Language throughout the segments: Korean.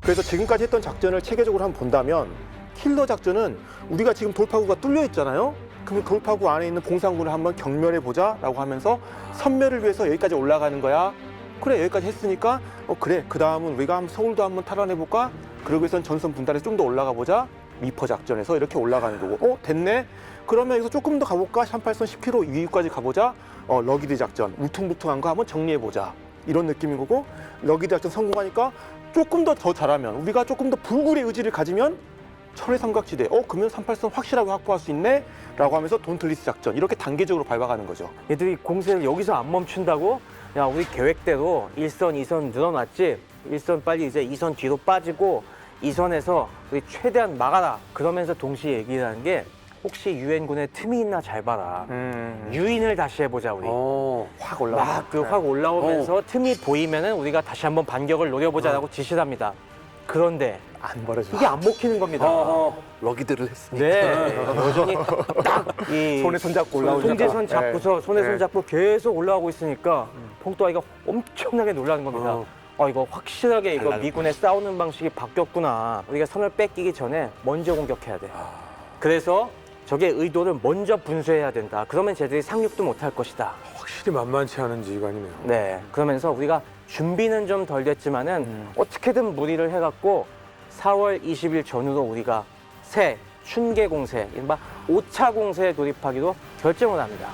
그래서 지금까지 했던 작전을 체계적으로 한번 본다면 킬러 작전은 우리가 지금 돌파구가 뚫려 있잖아요. 그럼 돌파구 안에 있는 봉상군을 한번 경멸해 보자라고 하면서 선멸을 위해서 여기까지 올라가는 거야. 그래, 여기까지 했으니까 그래, 그 다음은 우리가 한번 서울도 한번 탈환해 볼까? 그러기 위해선 전선 분단에서 좀 더 올라가 보자. 미퍼 작전에서 이렇게 올라가는 거고, 됐네. 그러면 여기서 조금 더 가볼까? 38선 10km 위까지 가보자. 러기드 작전, 울퉁불퉁한 거 한번 정리해 보자. 이런 느낌인 거고, 러기드 작전 성공하니까 조금 더 잘하면, 우리가 조금 더 불굴의 의지를 가지면 철의 삼각지대, 그러면 38선 확실하게 확보할 수 있네? 라고 하면서 돈틀리스 작전, 이렇게 단계적으로 밟아가는 거죠. 얘들이 공세를 여기서 안 멈춘다고? 야, 우리 계획대로 1선, 2선 늘어났지? 1선 빨리 이제 2선 뒤로 빠지고 2선에서 우리 최대한 막아라. 그러면서 동시에 얘기를 하는 게 혹시 유엔군에 틈이 있나 잘 봐라. 유인을 다시 해보자, 우리. 확 올라가. 확 올라오면서 틈이 보이면은 우리가 다시 한번 반격을 노려보자라고 지시를 합니다. 그런데 안 벌어져. 이게 안 먹히는 겁니다. 러기드를 했으니까. 네, 여전히 딱이 손에 손잡고 올라오니까. 통제선 잡고서 손에 손 네. 잡고 계속 올라가고 있으니까 봉또아이가 엄청나게 놀라는 겁니다. 이거 확실하게 이거 미군의 싸우는 방식이 바뀌었구나. 우리가 선을 뺏기기 전에 먼저 공격해야 돼. 그래서 적의 의도를 먼저 분쇄해야 된다. 그러면 쟤들이 상륙도 못할 것이다. 확실히 만만치 않은 지휘관이네요. 네, 그러면서 우리가 준비는 좀 덜 됐지만은 어떻게든 무리를 해갖고 4월 20일 전후로 우리가 새 춘계 공세, 이른바 5차 공세에 돌입하기로 결정을 합니다.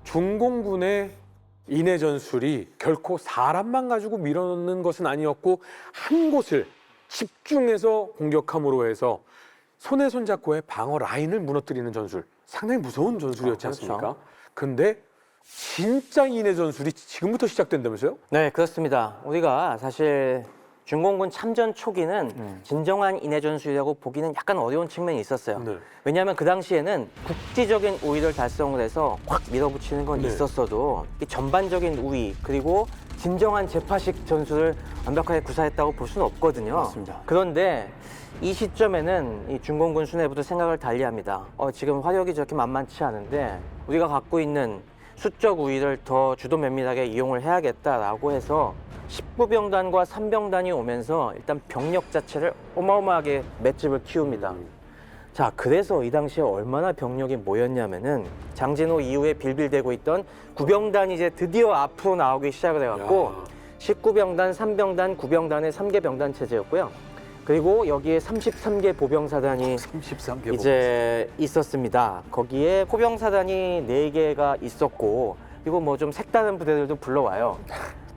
중공군의 인해 전술이 결코 사람만 가지고 밀어넣는 것은 아니었고 한 곳을 집중해서 공격함으로 해서 손에 손잡고의 방어 라인을 무너뜨리는 전술, 상당히 무서운 전술이었지 않습니까? 그렇죠. 근데 진짜 인해 전술이 지금부터 시작된다면서요? 네, 그렇습니다. 우리가 사실 중공군 참전 초기는 진정한 인해 전술이라고 보기는 약간 어려운 측면이 있었어요. 네. 왜냐하면 그 당시에는 국지적인 우위를 달성을 해서 확 밀어붙이는 건 네. 있었어도 이 전반적인 우위 그리고 진정한 재파식 전술을 완벽하게 구사했다고 볼 수는 없거든요. 맞습니다. 그런데 이 시점에는 이 중공군 수뇌부도 생각을 달리합니다. 지금 화력이 저렇게 만만치 않은데 우리가 갖고 있는 수적 우위를 더 주도 면밀하게 이용을 해야겠다라고 해서 19병단과 3병단이 오면서 일단 병력 자체를 어마어마하게 맷집을 키웁니다. 자, 그래서 이 당시에 얼마나 병력이 모였냐면은 장진호 이후에 빌빌대고 있던 9병단이 이제 드디어 앞으로 나오기 시작을 해갖고 19병단, 3병단, 9병단의 3개 병단 체제였고요. 그리고 여기에 33개 보병사단이 33개 이제 있었습니다. 거기에 포병사단이 4개가 있었고 그리고 뭐 좀 색다른 부대들도 불러와요.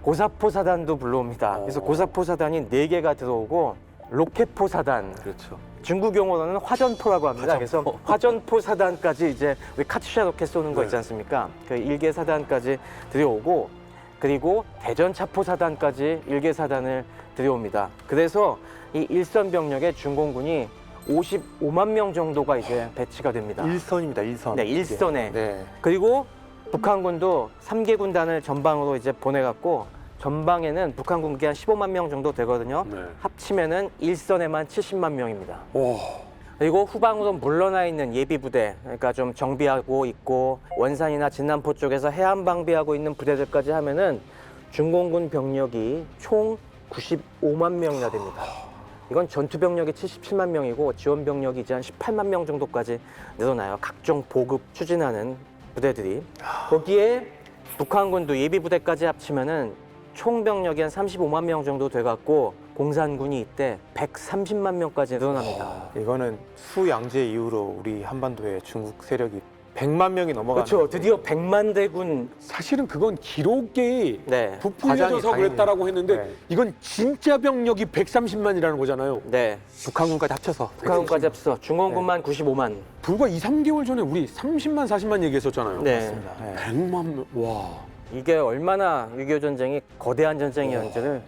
고사포사단도 불러옵니다. 그래서 고사포사단이 4개가 들어오고 로켓포사단, 그렇죠. 중국 용어로는 화전포라고 합니다. 그래서 화전포 사단까지 이제 우리 카투샤 로켓 쏘는 거 있지 않습니까? 그 1개 사단까지 들여오고 그리고 대전차포 사단까지 1개 사단을 들여옵니다. 그래서 이 일선 병력에 중공군이 55만 명 정도가 이제 배치가 됩니다. 일선입니다, 일선. 네, 일선에. 네. 그리고 북한군도 3개 군단을 전방으로 이제 보내갖고 전방에는 북한 군기 한 15만 명 정도 되거든요. 네. 합치면은 일선에만 70만 명입니다. 오. 그리고 후방으로 물러나 있는 예비 부대, 그러니까 좀 정비하고 있고 원산이나 진남포 쪽에서 해안 방비하고 있는 부대들까지 하면은 중공군 병력이 총 95만 명이나 됩니다. 이건 전투 병력이 77만 명이고 지원 병력이 이제 한 18만 명 정도까지 늘어나요. 각종 보급 추진하는 부대들이. 거기에 북한군도 예비 부대까지 합치면은 총 병력이 한 35만 명 정도 돼갖고 공산군이 이때 130만 명까지 늘어납니다. 이거는 수양제 이후로 우리 한반도에 중국 세력이 100만 명이 넘어가는 그렇죠. 드디어 100만 대군. 사실은 그건 기록에 네. 부풀려져서 과장이 그랬다라고 했는데 네. 이건 진짜 병력이 130만이라는 거잖아요. 네. 북한군까지 합쳐서. 북한군까지 합쳐 중공군만 95만. 불과 2, 3개월 전에 우리 30만, 40만 얘기했었잖아요. 네. 네. 100만 명. 와. 이게 얼마나 6.25 전쟁이 거대한 전쟁이었는지를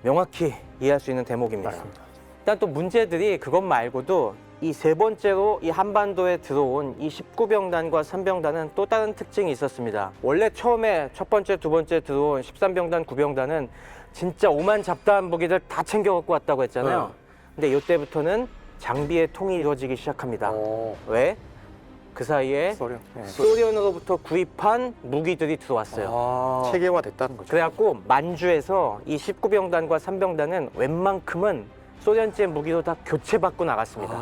명확히 이해할 수 있는 대목입니다. 맞습니다. 일단 또 문제들이 그것 말고도 이 세 번째로 이 한반도에 들어온 이 19병단과 3병단은 또 다른 특징이 있었습니다. 원래 처음에 첫 번째, 두 번째 들어온 13병단, 9병단은 진짜 오만 잡다한 무기들 다 챙겨 갖고 왔다고 했잖아요. 근데 이때부터는 장비의 통이 이루어지기 시작합니다. 왜? 그 사이에 소련. 네. 소련으로부터 구입한 무기들이 들어왔어요. 아. 체계화됐다는 거죠. 그래갖고 만주에서 이 19병단과 3병단은 웬만큼은 소련제 무기로 다 교체받고 나갔습니다.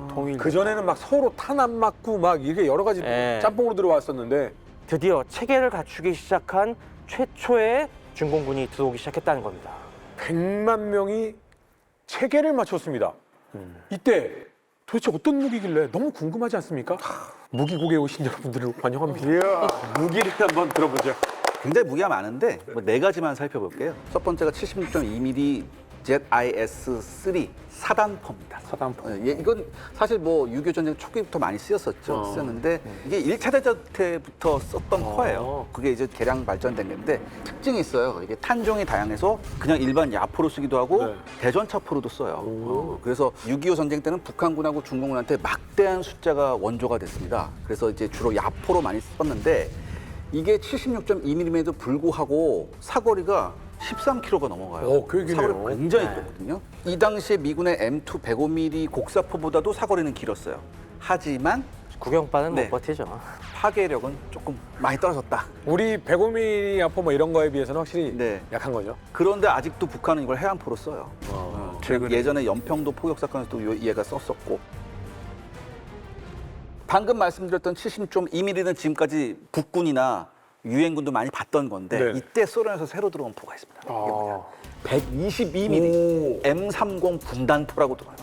통일. 그 전에는 막 서로 탄 안 맞고 막 이게 여러 가지 예. 짬뽕으로 들어왔었는데 드디어 체계를 갖추기 시작한 최초의 중공군이 들어오기 시작했다는 겁니다. 100만 명이 체계를 맞췄습니다. 이때 도대체 어떤 무기길래 너무 궁금하지 않습니까? 무기국에 오신 여러분들을 환영합니다. 무기를 한번 들어보죠. 굉장히 무기가 많은데 뭐 네 가지만 살펴볼게요. 첫 번째가 76.2mm ZIS-3 사단포입니다. 사단포. 예, 이건 사실 뭐 6.25 전쟁 초기부터 많이 쓰였었죠. 쓰였는데 이게 1차 대전 때부터 썼던 포예요. 그게 이제 개량 발전된 건데 특징이 있어요. 이게 탄종이 다양해서 그냥 일반 야포로 쓰기도 하고 네. 대전차포로도 써요. 그래서 6.25 전쟁 때는 북한군하고 중공군한테 막대한 숫자가 원조가 됐습니다. 그래서 이제 주로 야포로 많이 썼는데 이게 76.2mm에도 불구하고 사거리가 13km가 넘어가요. 꽤 기네요. 사거리가 굉장히 길거든요. 이 당시에 미군의 M2 105mm 곡사포보다도 사거리는 길었어요. 하지만 구경반은 네. 못 버티죠. 파괴력은 조금 많이 떨어졌다. 우리 105mm 야포 뭐 이런 거에 비해서는 확실히 네. 약한 거죠. 그런데 아직도 북한은 이걸 해안포로 써요. 최근에. 예전에 연평도 포격 사건에서도 얘가 썼었고. 방금 말씀드렸던 70.2mm는 지금까지 북군이나 유엔군도 많이 봤던 건데 네. 이때 소련에서 새로 들어온 포가 있습니다. 이게 뭐냐? 아. 122mm M30 분단포라고 들어요.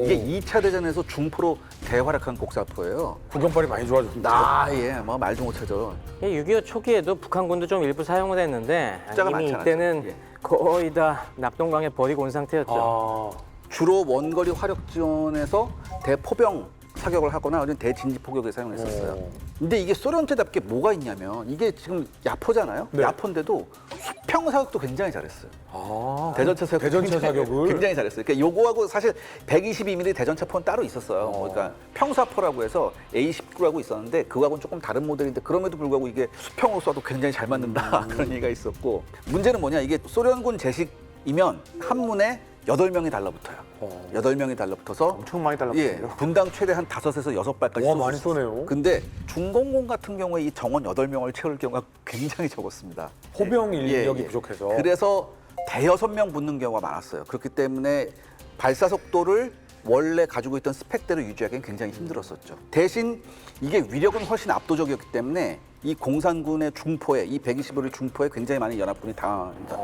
이게 2차 대전에서 중포로 대활약한 곡사포예요. 구경발이 많이 좋아졌습니다. 아, 예, 뭐 말도 못하죠. 6.25 초기에도 북한군도 좀 일부 사용을 했는데 숫자가 이미 많지 않았죠. 이때는 예. 거의 다 낙동강에 버리고 온 상태였죠. 아. 주로 원거리 화력 지원에서 대포병 사격을 하거나 아니면 대진지 포격에 사용했었어요. 근데 이게 소련제답게 뭐가 있냐면 이게 지금 야포잖아요. 네. 야포인데도 수평 사격도 굉장히 잘했어요. 아. 대전차 사격 대전차 사격을 굉장히 잘했어요. 그러니까 요거하고 사실 122mm 대전차포는 따로 있었어요. 그러니까 평사포라고 해서 A19라고 있었는데 그거하고는 조금 다른 모델인데 그럼에도 불구하고 이게 수평으로 쏴도 굉장히 잘 맞는다 그런 얘기가 있었고 문제는 뭐냐 이게 소련군 제식이면 한문에 8명이 달라붙어요. 8명이 달라붙어서 엄청 많이 예, 달라붙어요. 분당 최대 한 5에서 6발까지 와, 많이 쏘네요. 근데 중공군 같은 경우에 이 정원 8명을 채울 경우가 굉장히 적었습니다. 포병 인력이 예. 부족해서. 그래서 대여섯 명 붙는 경우가 많았어요. 그렇기 때문에 발사 속도를 원래 가지고 있던 스펙대로 유지하기는 굉장히 힘들었었죠. 대신 이게 위력은 훨씬 압도적이었기 때문에 이 공산군의 중포에 이 125mm 중포에 굉장히 많은 연합군이 당합니다.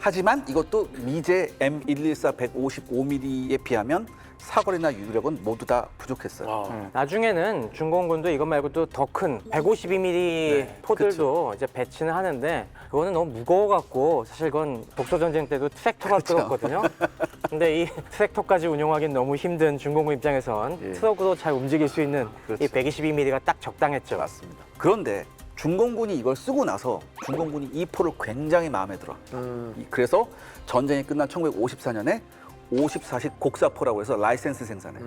하지만 이것도 미제 M114 155mm에 비하면 사거리나 유력은 모두 다 부족했어요. 나중에는 중공군도 이것 말고도 더 큰 152mm 포들도 이제 배치는 하는데 그거는 너무 무거워갖고 사실 그건 독소전쟁 때도 트랙터가 끌었거든요. 근데 이 트랙터까지 운용하기는 너무 힘든 중공군 입장에선 예. 트럭으로 잘 움직일 수 있는 이 122mm가 딱 적당했죠. 맞습니다. 그런데 중공군이 이걸 쓰고 나서 중공군이 이 포를 굉장히 마음에 들어. 그래서 전쟁이 끝난 1954년에 54식 곡사포라고 해서 라이센스 생산해.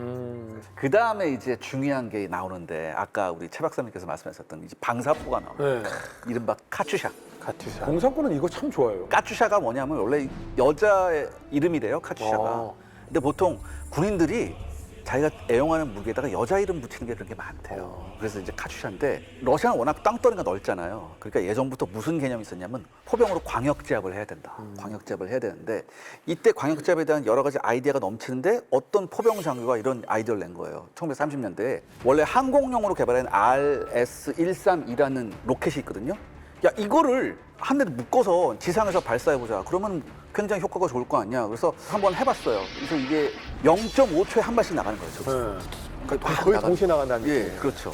그 다음에 이제 중요한 게 나오는데 아까 우리 최 박사님께서 말씀하셨던 이제 방사포가 나와요. 네. 이른바 카츄샤. 카투사. 공산군은 이거 참 좋아요. 카츄샤가 뭐냐면 원래 여자의 이름이래요, 카츄샤가. 근데 보통 군인들이 자기가 애용하는 무기에다가 여자 이름 붙이는 게 그런 게 많대요. 그래서 이제 카츄샤인데 러시아는 워낙 땅덩이가 넓잖아요. 그러니까 예전부터 무슨 개념이 있었냐면 포병으로 광역제압을 해야 된다. 광역제압을 해야 되는데 이때 광역제압에 대한 여러 가지 아이디어가 넘치는데 어떤 포병 장교가 이런 아이디어를 낸 거예요. 1930년대에 원래 항공용으로 개발한 RS-132라는 로켓이 있거든요. 야 이거를 한 대를 묶어서 지상에서 발사해보자. 그러면 굉장히 효과가 좋을 거 아니야. 그래서 한번 해봤어요. 그래서 이게 0.5초에 한 발씩 나가는 거예요. 저기서. 네. 거의 동시에 나간다는 예, 얘기예요. 그렇죠.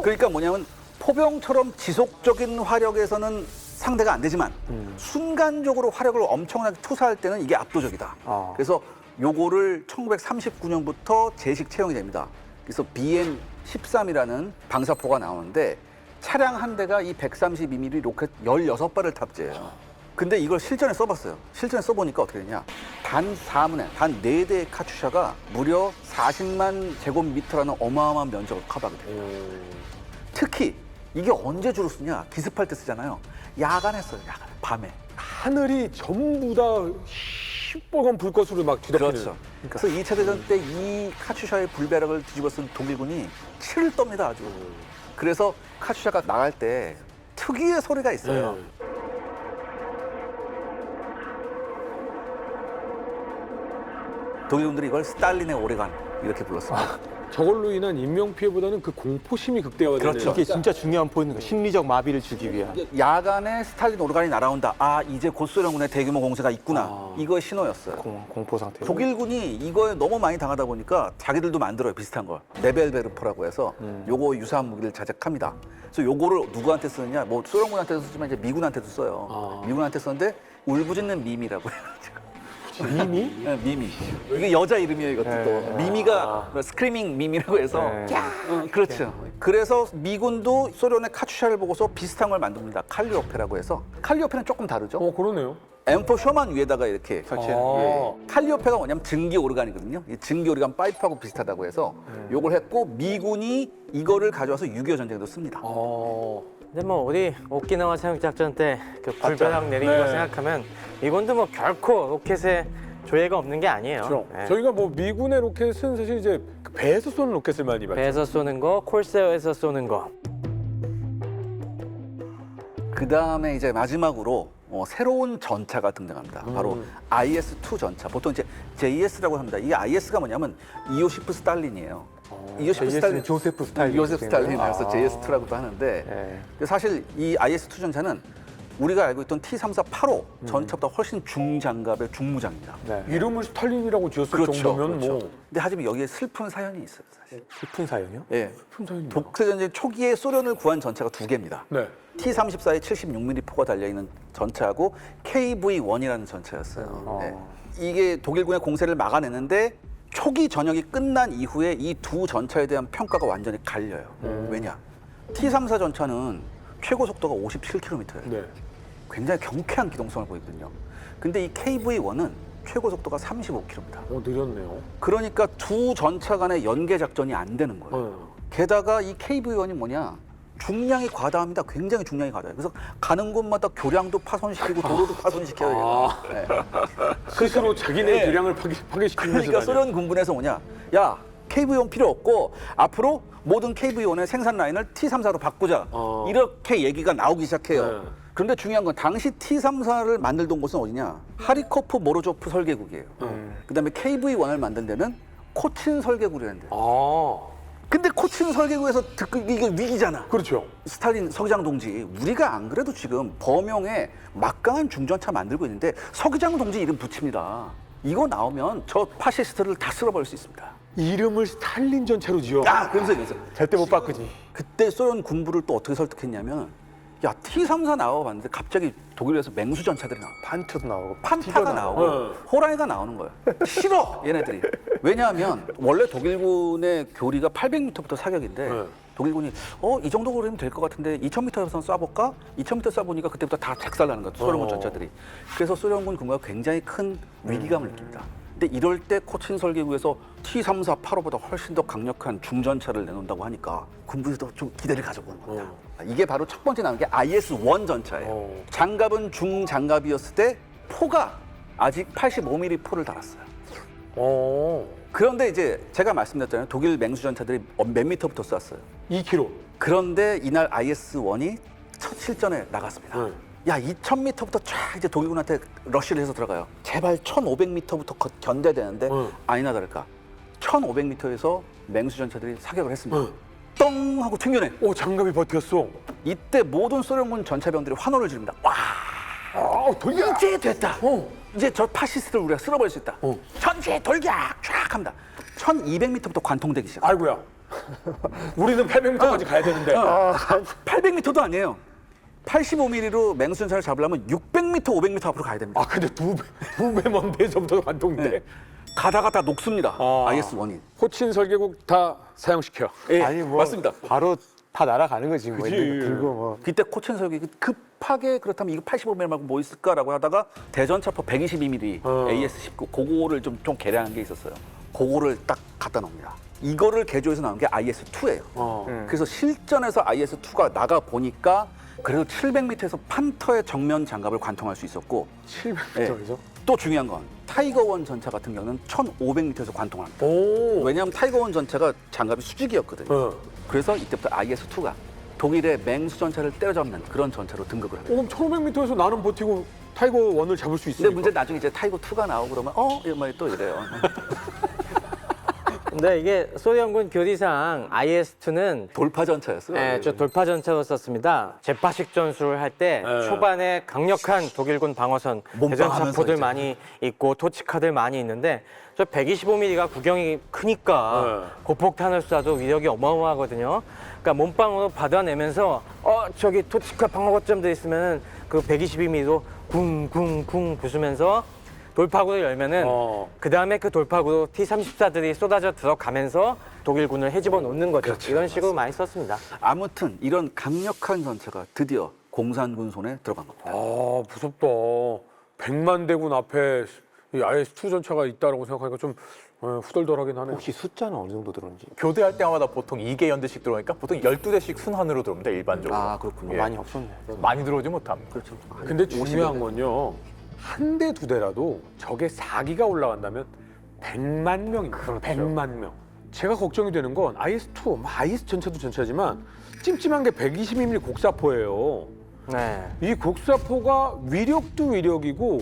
그러니까 뭐냐면 포병처럼 지속적인 화력에서는 상대가 안 되지만 순간적으로 화력을 엄청나게 투사할 때는 이게 압도적이다. 그래서 요거를 1939년부터 제식 채용이 됩니다. 그래서 BN-13이라는 방사포가 나오는데 차량 한 대가 이 132mm 로켓 16발을 탑재해요. 근데 이걸 실전에 써봤어요. 실전에 써보니까 어떻게 되냐. 단 4문에, 단 4대의 카츄샤가 무려 40만 제곱미터라는 어마어마한 면적을 커버하게 돼요. 특히 이게 언제 주로 쓰냐. 기습할 때 쓰잖아요. 야간에 써요, 야간에. 밤에. 하늘이 전부 다 시뻘건 불꽃으로 막 뒤덮이는. 그렇죠. 그래서 2차 대전 때 이 카츄샤의 불벼락을 뒤집어 쓴 독일군이 치를 떱니다 아주. 그래서 카츄샤가 나갈 때 특유의 소리가 있어요. 네. 독일군들이 이걸 스탈린의 오레간 이렇게 불렀습니다. 저걸로 인한 인명 피해보다는 그 공포심이 극대화가 되는. 그렇죠. 이게 진짜 중요한 포인트가 심리적 마비를 주기 위한. 야간에 스탈린 오르간이 날아온다. 아, 이제 곧 소련군의 대규모 공세가 있구나. 아. 이거의 신호였어요. 공포 상태. 독일군이 이거에 너무 많이 당하다 보니까 자기들도 만들어요. 비슷한 걸. 네벨베르포라고 해서 요거 유사한 무기를 자작합니다. 그래서 요거를 누구한테 쓰느냐? 뭐 소련군한테도 쓰지만 이제 미군한테도 써요. 아. 미군한테 썼는데 울부짖는 미미라고 해요. 미미? 네, 미미. 이게 여자 이름이에요, 이것도 또. 미미가 스크리밍 미미라고 해서. 네. 그렇죠. 그래서 미군도 소련의 카츄샤를 보고서 비슷한 걸 만듭니다. 칼리오페라고 해서. 칼리오페는 조금 다르죠. 그러네요. M4 쇼만 위에다가 이렇게 설치해. 아. 칼리오페가 뭐냐면 증기 오르간이거든요. 이 증기 오르간 파이프하고 비슷하다고 해서 요걸 했고 미군이 이거를 가져와서 6.25 전쟁에도 씁니다. 근데 뭐 우리 오키나와 사격 작전 때 그 불벼락 내린 거 네. 생각하면 이건도 뭐 결코 로켓에 조예가 없는 게 아니에요. 그렇죠. 네. 저희가 뭐 미군의 로켓은 사실 이제 그 배에서 쏘는 로켓을 많이 봤죠. 배에서 쏘는 거, 콜세어에서 쏘는 거. 그 다음에 이제 마지막으로 새로운 전차가 등장합니다. 바로 IS-2 전차. 보통 이제 JS라고 합니다. 이 IS가 뭐냐면 이오시프 스탈린이에요. 이오시프 스탈린, 조세프 스탈린. 요세프 스탈린이라서 아. JS2라고도 하는데 네. 사실 이 IS-2 전차는 우리가 알고 있던 T-3485 전차보다 훨씬 중장갑의 중무장입니다. 네. 이름을 스탈린이라고 지었을 그렇죠. 정도면 그렇죠. 뭐 근데 하지만 여기에 슬픈 사연이 있어요, 사실. 슬픈 사연이요? 예. fun사입니다. 독세전쟁 초기에 소련을 구한 전차가 두 개입니다. 네. T-34에 76mm 포가 달려있는 전차하고 KV-1이라는 전차였어요. 네. 이게 독일군의 공세를 막아내는데 초기 전역이 끝난 이후에 이 두 전차에 대한 평가가 완전히 갈려요. 왜냐? T-34 전차는 최고 속도가 57km예요. 네. 굉장히 경쾌한 기동성을 보이거든요. 근데 이 KV-1은 최고 속도가 35km입니다. 느렸네요. 그러니까 두 전차 간의 연계 작전이 안 되는 거예요. 게다가 이 KV-1이 뭐냐? 중량이 과다합니다. 굉장히 중량이 과다해요. 그래서 가는 곳마다 교량도 파손시키고 도로도 파손시켜요. 네. 스스로 자기네 교량을 파괴시키면서 그러니까 소련 군군에서 뭐냐? 야, KV-1 필요 없고 앞으로 모든 KV-1의 생산 라인을 T-34로 바꾸자. 이렇게 얘기가 나오기 시작해요. 네. 그런데 중요한 건 당시 T-34를 만들던 곳은 어디냐? 하리코프 모로조프 설계국이에요. 그다음에 KV-1을 만든 데는 코친 설계국이라는 데요. 근데 코친 설계국에서 이게 위기잖아. 그렇죠. 스탈린 서기장 동지, 우리가 안 그래도 지금 범용에 막강한 중전차 만들고 있는데 서기장 동지 이름 붙입니다. 이거 나오면 저 파시스트를 다 쓸어버릴 수 있습니다. 이름을 스탈린 전체로 지어. 그러면서 절대 못 바꾸지. 그때 소련 군부를 또 어떻게 설득했냐면 야, T-34 나와봤는데 갑자기 독일에서 맹수 전차들이 나와. 판트도 나오고. 판타가 티거 나오고 호랑이가 나오는 거예요. 싫어 얘네들이. 왜냐하면 원래 독일군의 교리가 800m부터 사격인데 독일군이 이 정도 거리면 될 것 같은데 2000m에서 쏴볼까? 2000m 쏴보니까 그때부터 다 작살나는 거예요. 소련군 전차들이. 그래서 소련군 군부가 굉장히 큰 위기감을 느낍니다. 근데 이럴 때 코친 설계국에서 T-3485보다 훨씬 더 강력한 중전차를 내놓는다고 하니까 군부에서도 좀 기대를 가져보는 겁니다. 이게 바로 첫 번째 나온 게 IS-1 전차예요. 장갑은 중장갑이었을 때 포가 아직 85mm 포를 달았어요. 그런데 이제 제가 말씀드렸잖아요. 독일 맹수 전차들이 몇 미터부터 쐈어요. 2km. 그런데 이날 IS-1이 첫 실전에 나갔습니다. 야, 2000m부터 쫙 이제 독일군한테 러쉬를 해서 들어가요. 제발 1500m부터 견뎌야 되는데 아니나 다를까 1500m에서 맹수 전차들이 사격을 했습니다. 똥 하고 튕겨내. 장갑이 버텼어. 이때 모든 소련군 전차병들이 환호를 지릅니다. 와, 돌려. 이제 됐다. 이제 저 파시스트를 우리가 쓸어버릴 수 있다. 전체 돌격 쫙 합니다. 1200m부터 관통되기 시작. 아이고야. 우리는 800m까지 가야 되는데. 800m도 아니에요. 85mm로 맹수 전차를 잡으려면 600m, 500m 앞으로 가야 됩니다. 근데 두 배 먼 데서부터 관통돼. 네. 가다가 다 녹습니다. IS-1이. 호친 설계국 다 사용시켜. 예, 아니 뭐 맞습니다. 바로 다 날아가는 거지. 뭐 그치. 있는 거 들고 뭐. 그때 코첸 설계가 급하게 그렇다면 이거 85mm 말고 뭐 있을까라고 하다가 대전차포 122mm AS-19 그거를 좀 개량한 게 있었어요. 그거를 딱 갖다 놓습니다. 이거를 개조해서 나온 게 IS-2예요. 그래서 실전에서 IS-2가 나가 보니까 그래도 700m에서 판터의 정면 장갑을 관통할 수 있었고 700m에서? 또 중요한 건 타이거 원 전차 같은 경우는 1500m에서 관통합니다. 오. 왜냐하면 타이거 원 전차가 장갑이 수직이었거든요. 어. 그래서 이때부터 IS-2가 독일의 맹수 전차를 때려잡는 그런 전차로 등극을 합니다. 그럼 1500m에서 나는 버티고 타이거 원을 잡을 수 근데 있으니까. 문제 나중에 이제 타이거 2가 나오고 그러면 이런 또 이래요. 근데 이게 소련군 교리상 IS-2는 돌파 전차였어요. 네, 저 돌파 전차로 썼습니다. 제파식 전술을 할 때 네. 초반에 강력한 독일군 방어선 몸빵하면서 대전차포들 이제. 많이 있고 토치카들 많이 있는데 저 125mm가 구경이 크니까 네. 고폭탄을 쏴도 위력이 어마어마하거든요. 그러니까 몸빵으로 받아내면서 저기 토치카 방어 거점들 있으면 그 122mm로 쿵쿵쿵 부수면서 돌파구를 열면은 그 다음에 그 돌파구로 T-34들이 쏟아져 들어가면서 독일군을 헤집어 놓는 거죠. 그렇죠. 이런 식으로 많이 썼습니다. 아무튼 이런 강력한 전차가 드디어 공산군 손에 들어간 겁니다. 아, 무섭다. 100만 대군 앞에 이 IS-2 전차가 있다라고 생각하니까 좀 후덜덜하긴 하네요. 혹시 숫자는 어느 정도 들었는지 교대할 때마다 보통 2개 연대씩 들어오니까 보통 12대씩 순환으로 들어옵니다, 일반적으로. 아, 그렇군요. 예. 많이 없었네. 많이 들어오지 못합니다. 그렇죠. 근데 중요한 건요. 한 대, 두 대라도 적의 4기가 올라간다면 100만 명입니다. 100만 명. 제가 걱정이 되는 건 IS-2, IS 전차도 전차지만 찜찜한 게 122mm 곡사포예요. 네. 이 곡사포가 위력도 위력이고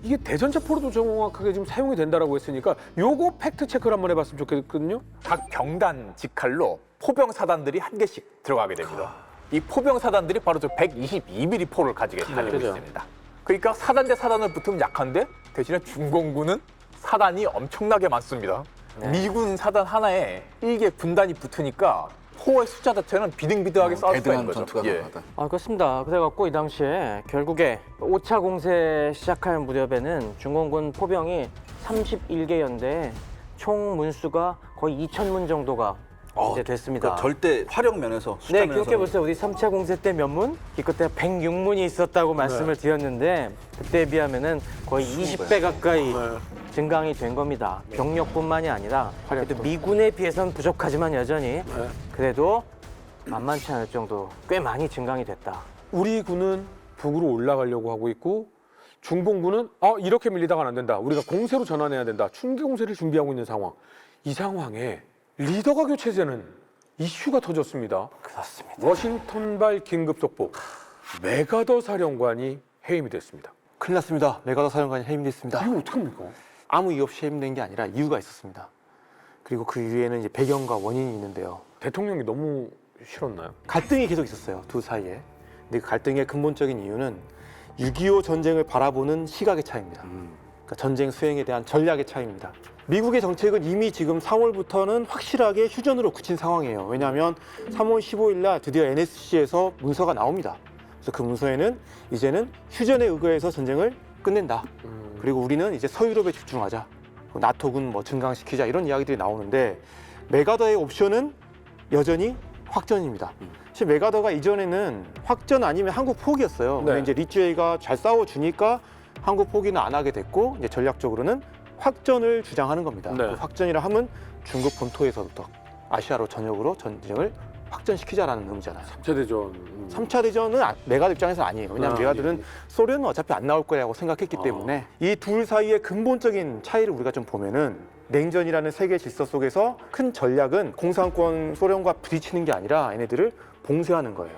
이게 대전차포로도 정확하게 지금 사용이 된다라고 했으니까 요거 팩트 체크를 한번 해봤으면 좋겠거든요. 각 병단 직할로 포병 사단들이 한 개씩 들어가게 됩니다. 이 포병 사단들이 바로 저 122mm 포를 가지고 다니고 그죠. 있습니다. 그러니까 사단 대 사단을 붙으면 약한데 대신에 중공군은 사단이 엄청나게 많습니다. 네. 미군 사단 하나에 1개 군단이 붙으니까 포의 숫자 자체는 비등비등하게 싸울 수가 있는 대등한 거죠. 전투가 예. 가능하다. 그렇습니다. 그래갖고 이 당시에 결국에 5차 공세 시작할 무렵에는 중공군 포병이 31개 연대에 총 문수가 거의 2,000문 정도가 이제 됐습니다. 그러니까 절대 활용 면에서 숫자 네, 면에서 기억해보세요. 우리 3차 공세 때 몇 문? 기껏해 106문이 있었다고 말씀을 드렸는데 그때에 비하면은 거의 20배 가까이 증강이 된 겁니다. 병력뿐만이 아니라 그래도 미군에 비해서는 부족하지만 여전히 그래도 만만치 않을 정도 꽤 많이 증강이 됐다. 우리 군은 북으로 올라가려고 하고 있고 중봉군은 이렇게 밀리다가는 안 된다. 우리가 공세로 전환해야 된다. 충기 공세를 준비하고 있는 상황. 이 상황에 리더가 교체되는 이슈가 터졌습니다. 그렇습니다. 워싱턴발 긴급 속보. 메가더 사령관이 해임이 됐습니다. 큰일 났습니다. 메가더 사령관이 해임됐습니다. 이거 어떡합니까? 아무 이유 없이 해임된 게 아니라 이유가 있었습니다. 그리고 그 이유에는 이제 배경과 원인이 있는데요. 대통령이 너무 싫었나요? 갈등이 계속 있었어요. 둘 사이에. 근데 그 갈등의 근본적인 이유는 6.25 전쟁을 바라보는 시각의 차이입니다. 그러니까 전쟁 수행에 대한 전략의 차이입니다. 미국의 정책은 이미 지금 3월부터는 확실하게 휴전으로 그친 상황이에요. 왜냐하면 3월 15일 날 드디어 NSC에서 문서가 나옵니다. 그래서 그 문서에는 이제는 휴전에 의거해서 전쟁을 끝낸다. 그리고 우리는 이제 서유럽에 집중하자. 나토군 뭐 증강시키자 이런 이야기들이 나오는데 메가더의 옵션은 여전히 확전입니다. 사실 메가더가 이전에는 확전 아니면 한국 포기였어요. 근데 네. 이제 리쥬에이가 잘 싸워주니까 한국 포기는 안 하게 됐고 이제 전략적으로는 확전을 주장하는 겁니다. 네. 그 확전이라 하면 중국 본토에서부터 아시아로 전역으로 전쟁을 확전시키자라는 의미잖아요. 3차 대전. 3차 대전은 메가더 입장에서 아니에요. 왜냐하면 메가더는 소련은 어차피 안 나올 거라고 생각했기 때문에 이 둘 사이의 근본적인 차이를 우리가 좀 보면은 냉전이라는 세계 질서 속에서 큰 전략은 공산권 소련과 부딪히는 게 아니라 얘네들을 봉쇄하는 거예요.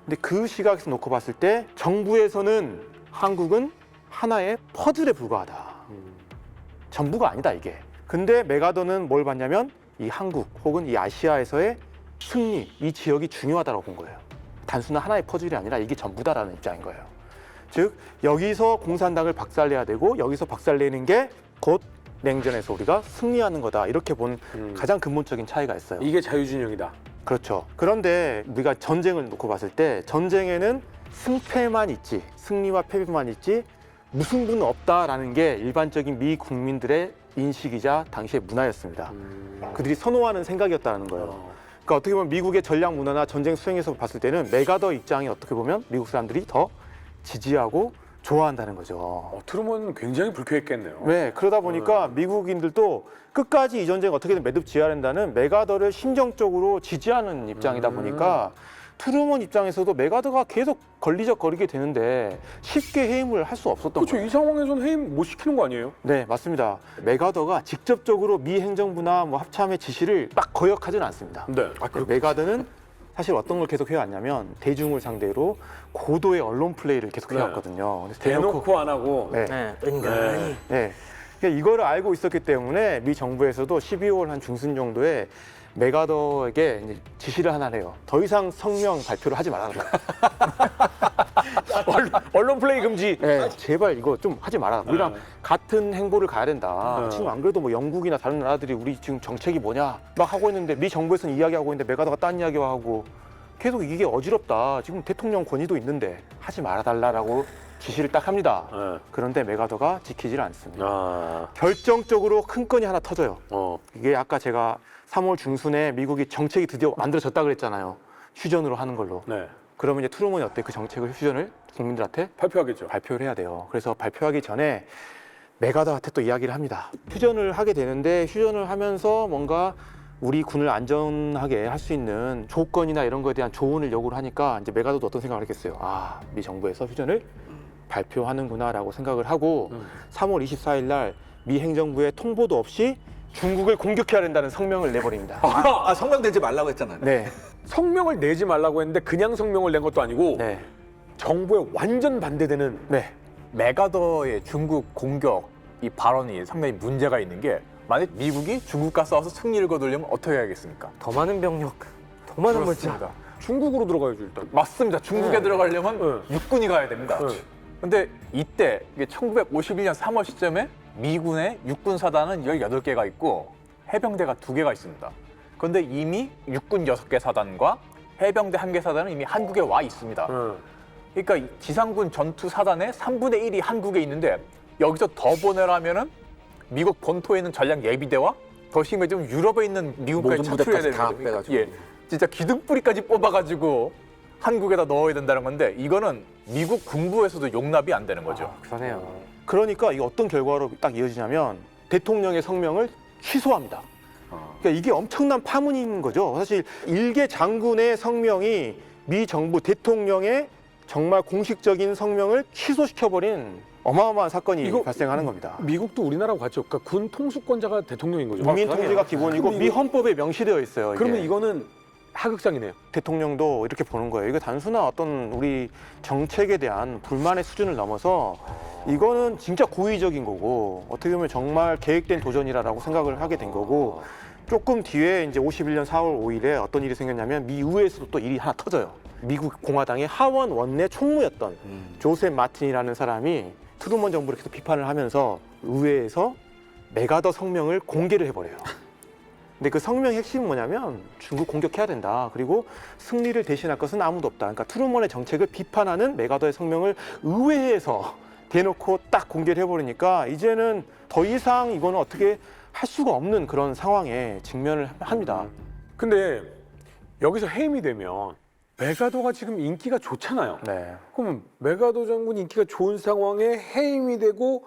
근데 그 시각에서 놓고 봤을 때 정부에서는 한국은 하나의 퍼즐에 불과하다. 전부가 아니다 이게. 근데 메가더는 뭘 봤냐면 이 한국 혹은 이 아시아에서의 승리, 이 지역이 중요하다고 본 거예요. 단순한 하나의 퍼즐이 아니라 이게 전부다라는 입장인 거예요. 즉 여기서 공산당을 박살내야 되고 여기서 박살내는 게 곧 냉전에서 우리가 승리하는 거다 이렇게 본 가장 근본적인 차이가 있어요. 이게 자유진영이다. 그렇죠. 그런데 우리가 전쟁을 놓고 봤을 때 전쟁에는 승패만 있지 승리와 패배만 있지 무승부는 없다라는 게 일반적인 미 국민들의 인식이자 당시의 문화였습니다. 그들이 선호하는 생각이었다는 거예요. 그러니까 어떻게 보면 미국의 전략 문화나 전쟁 수행에서 봤을 때는 메가더 입장이 어떻게 보면 미국 사람들이 더 지지하고 좋아한다는 거죠. 트루먼은 굉장히 불쾌했겠네요. 네, 그러다 보니까 미국인들도 끝까지 이 전쟁 어떻게든 매듭 지어야 된다는 메가더를 심정적으로 지지하는 입장이다 보니까 트루먼 입장에서도 메가더가 계속 걸리적거리게 되는데 쉽게 해임을 할 수 없었던 그렇죠. 거예요. 이 상황에서는 해임 못 시키는 거 아니에요? 네, 맞습니다. 메가더가 직접적으로 미 행정부나 뭐 합참의 지시를 딱 거역하지는 않습니다. 네. 메가더는 사실 어떤 걸 계속 해왔냐면 대중을 상대로 고도의 언론 플레이를 계속 네. 해왔거든요. 그래서 대놓고 안 하고. 네. 네, 은근히. 네. 그러니까 이거를 알고 있었기 때문에 미 정부에서도 12월 한 중순 정도에 메가더에게 이제 지시를 하나 해요. 더 이상 성명 발표를 하지 말아라. 언론 플레이 금지. 네, 제발 이거 좀 하지 마라. 우리랑 같은 행보를 가야 된다. 네. 지금 안 그래도 뭐 영국이나 다른 나라들이 우리 지금 정책이 뭐냐 막 하고 있는데 미 정부에서는 이야기하고 있는데 메가더가 딴 이야기와 하고 계속 이게 어지럽다. 지금 대통령 권위도 있는데 하지 말아달라라고 지시를 딱 합니다. 네. 그런데 메가더가 지키질 않습니다. 아, 결정적으로 큰 건이 하나 터져요. 어, 이게 아까 제가 3월 중순에 미국이 정책이 드디어 만들어졌다 그랬잖아요. 휴전으로 하는 걸로. 네. 그러면 이제 트루먼이 어때? 그 정책을 휴전을 국민들한테 발표하겠죠. 발표를 해야 돼요. 그래서 발표하기 전에 메가더한테 또 이야기를 합니다. 휴전을 하게 되는데 휴전을 하면서 뭔가 우리 군을 안전하게 할 수 있는 조건이나 이런 거에 대한 조언을 요구를 하니까 이제 메가더도 어떤 생각을 했겠어요. 아, 미 정부에서 휴전을 발표하는구나라고 생각을 하고 3월 24일 날 미 행정부의 통보도 없이 중국을 공격해야 된다는 성명을 내버립니다. 아, 성명되지 말라고 했잖아요. 네, 성명을 내지 말라고 했는데 그냥 성명을 낸 것도 아니고 네, 정부에 완전 반대되는. 네. 메가더의 중국 공격 이 발언이 상당히 문제가 있는 게 만약 미국이 중국과 싸워서 승리를 거두려면 어떻게 해야겠습니까? 더 많은 병력, 더 많은 물자. 그렇습니다. 중국으로 들어가야죠 일단. 맞습니다. 중국에 들어가려면 육군이 가야 됩니다. 네. 근데 이때 이게 1951년 3월 시점에 미군의 육군 사단은 18개가 있고 해병대가 2개가 있습니다. 그런데 이미 육군 6개 사단과 해병대 1개 사단은 이미 한국에 와 있습니다. 그러니까 이 지상군 전투 사단의 3분의 1이 한국에 있는데 여기서 더 보내라면은 미국 본토에 있는 전략 예비대와 더 심해지면 유럽에 있는 미국까지 모든 차출해야 부대까지 다 되는 거예요. 빼가지고. 예, 진짜 기둥뿌리까지 뽑아가지고 한국에다 넣어야 된다는 건데 이거는 미국 군부에서도 용납이 안 되는 거죠. 그러네요. 그러니까 이게 어떤 결과로 딱 이어지냐면 대통령의 성명을 취소합니다. 그러니까 이게 엄청난 파문인 거죠. 사실 일개 장군의 성명이 미 정부 대통령의 정말 공식적인 성명을 취소시켜버린 어마어마한 사건이 이거 발생하는 겁니다. 미국도 우리나라하고 같죠. 그러니까 군 통수권자가 대통령인 거죠. 국민 통제가 기본이고 그럼 미 헌법에 명시되어 있어요. 이게. 그러면 이거는 하극상이네요. 대통령도 이렇게 보는 거예요. 이게 단순한 어떤 우리 정책에 대한 불만의 수준을 넘어서 이거는 진짜 고의적인 거고 어떻게 보면 정말 계획된 도전이라고 생각을 하게 된 거고 조금 뒤에 이제 51년 4월 5일에 어떤 일이 생겼냐면 미 의회에서도 또 일이 하나 터져요. 미국 공화당의 하원 원내 총무였던 조셉 마틴이라는 사람이 트루먼 정부를 계속 비판을 하면서 의회에서 메가더 성명을 공개를 해버려요. 근데 그 성명의 핵심은 뭐냐면 중국 공격해야 된다. 그리고 승리를 대신할 것은 아무도 없다. 그러니까 트루먼의 정책을 비판하는 메가더의 성명을 의회에서 대놓고 딱 공개를 해버리니까 이제는 더 이상 이거는 어떻게 할 수가 없는 그런 상황에 직면을 합니다. 근데 여기서 해임이 되면 메가더가 지금 인기가 좋잖아요. 네. 그럼 메가더 장군 인기가 좋은 상황에 해임이 되고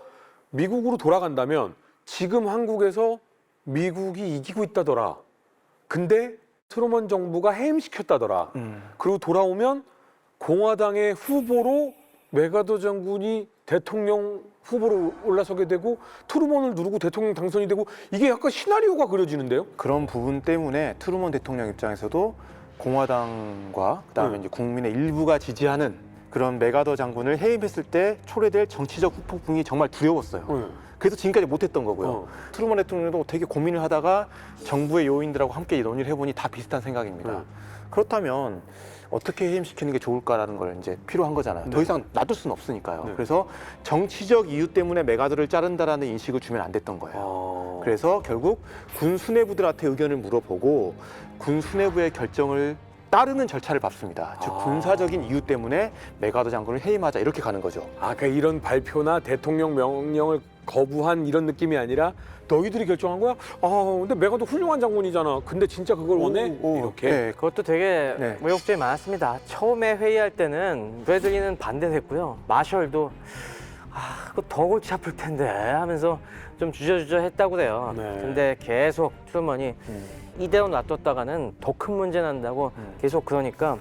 미국으로 돌아간다면 지금 한국에서 미국이 이기고 있다더라. 근데 트루먼 정부가 해임시켰다더라. 그리고 돌아오면 공화당의 후보로 메가더 장군이 대통령 후보로 올라서게 되고 트루먼을 누르고 대통령 당선이 되고 이게 약간 시나리오가 그려지는데요? 그런 부분 때문에 트루먼 대통령 입장에서도 공화당과 그다음에 이제 국민의 일부가 지지하는 그런 메가더 장군을 해임했을 때 초래될 정치적 후폭풍이 정말 두려웠어요. 그래서 지금까지 못했던 거고요. 트루먼 대통령도 되게 고민을 하다가 정부의 요인들하고 함께 논의를 해보니 다 비슷한 생각입니다. 그렇다면 어떻게 해임시키는 게 좋을까라는 걸 이제 필요한 거잖아요. 더 이상 놔둘 수는 없으니까요. 그래서 정치적 이유 때문에 메가더를 자른다라는 인식을 주면 안 됐던 거예요. 그래서 결국 군 수뇌부들한테 의견을 물어보고 군 수뇌부의 결정을 따르는 절차를 밟습니다. 즉 군사적인 이유 때문에 메가더 장군을 해임하자 이렇게 가는 거죠. 아, 그러니까 이런 발표나 대통령 명령을 거부한 이런 느낌이 아니라 너희들이 결정한 거야? 아, 근데 메가더 훌륭한 장군이잖아. 근데 진짜 그걸 원해? 이렇게. 네. 그것도 되게 네. 의혹점이 많았습니다. 처음에 회의할 때는 브래들리는 반대했고요. 마셜도 그거 더 골치 아플 텐데 하면서 좀 주저주저 했다고 그래요. 네. 근데 계속 트루먼이 이대로 놔뒀다가는 더 큰 문제 난다고 계속 그러니까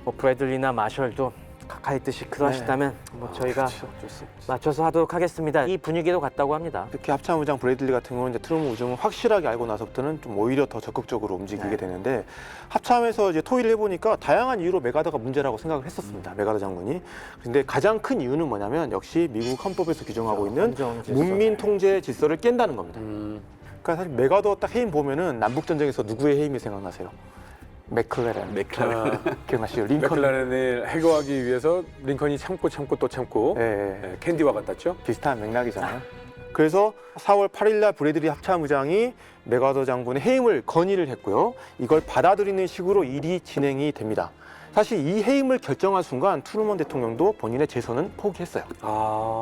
뭐 브래들리나 마셜도 가까이 뜻이 그러시다면 뭐 저희가 맞춰서 하도록 하겠습니다. 이 분위기도 같다고 합니다. 특히 합참의장 브래들리 같은 경우는 이제 트루먼 우정을 확실하게 알고 나서부터는 좀 오히려 더 적극적으로 움직이게 되는데 합참에서 이제 토의를 해보니까 다양한 이유로 메가더가 문제라고 생각을 했었습니다. 메가더 장군이. 근데 가장 큰 이유는 뭐냐면 역시 미국 헌법에서 규정하고 있는 헌정 질서. 문민 통제 질서를 깬다는 겁니다. 그러니까 사실 메가더 딱 해임 보면은 남북 전쟁에서 누구의 해임이 생각나세요? 맥클레렌. 기억나시죠? 링컨. 맥클라렌을 해고하기 위해서 링컨이 참고 또 참고 예. 캔디와 같았죠. 비슷한 맥락이잖아요. 그래서 4월 8일 날 브래들리 합참의장이 메가더 장군의 해임을 건의를 했고요. 이걸 받아들이는 식으로 일이 진행이 됩니다. 사실 이 해임을 결정한 순간 트루먼 대통령도 본인의 재선은 포기했어요.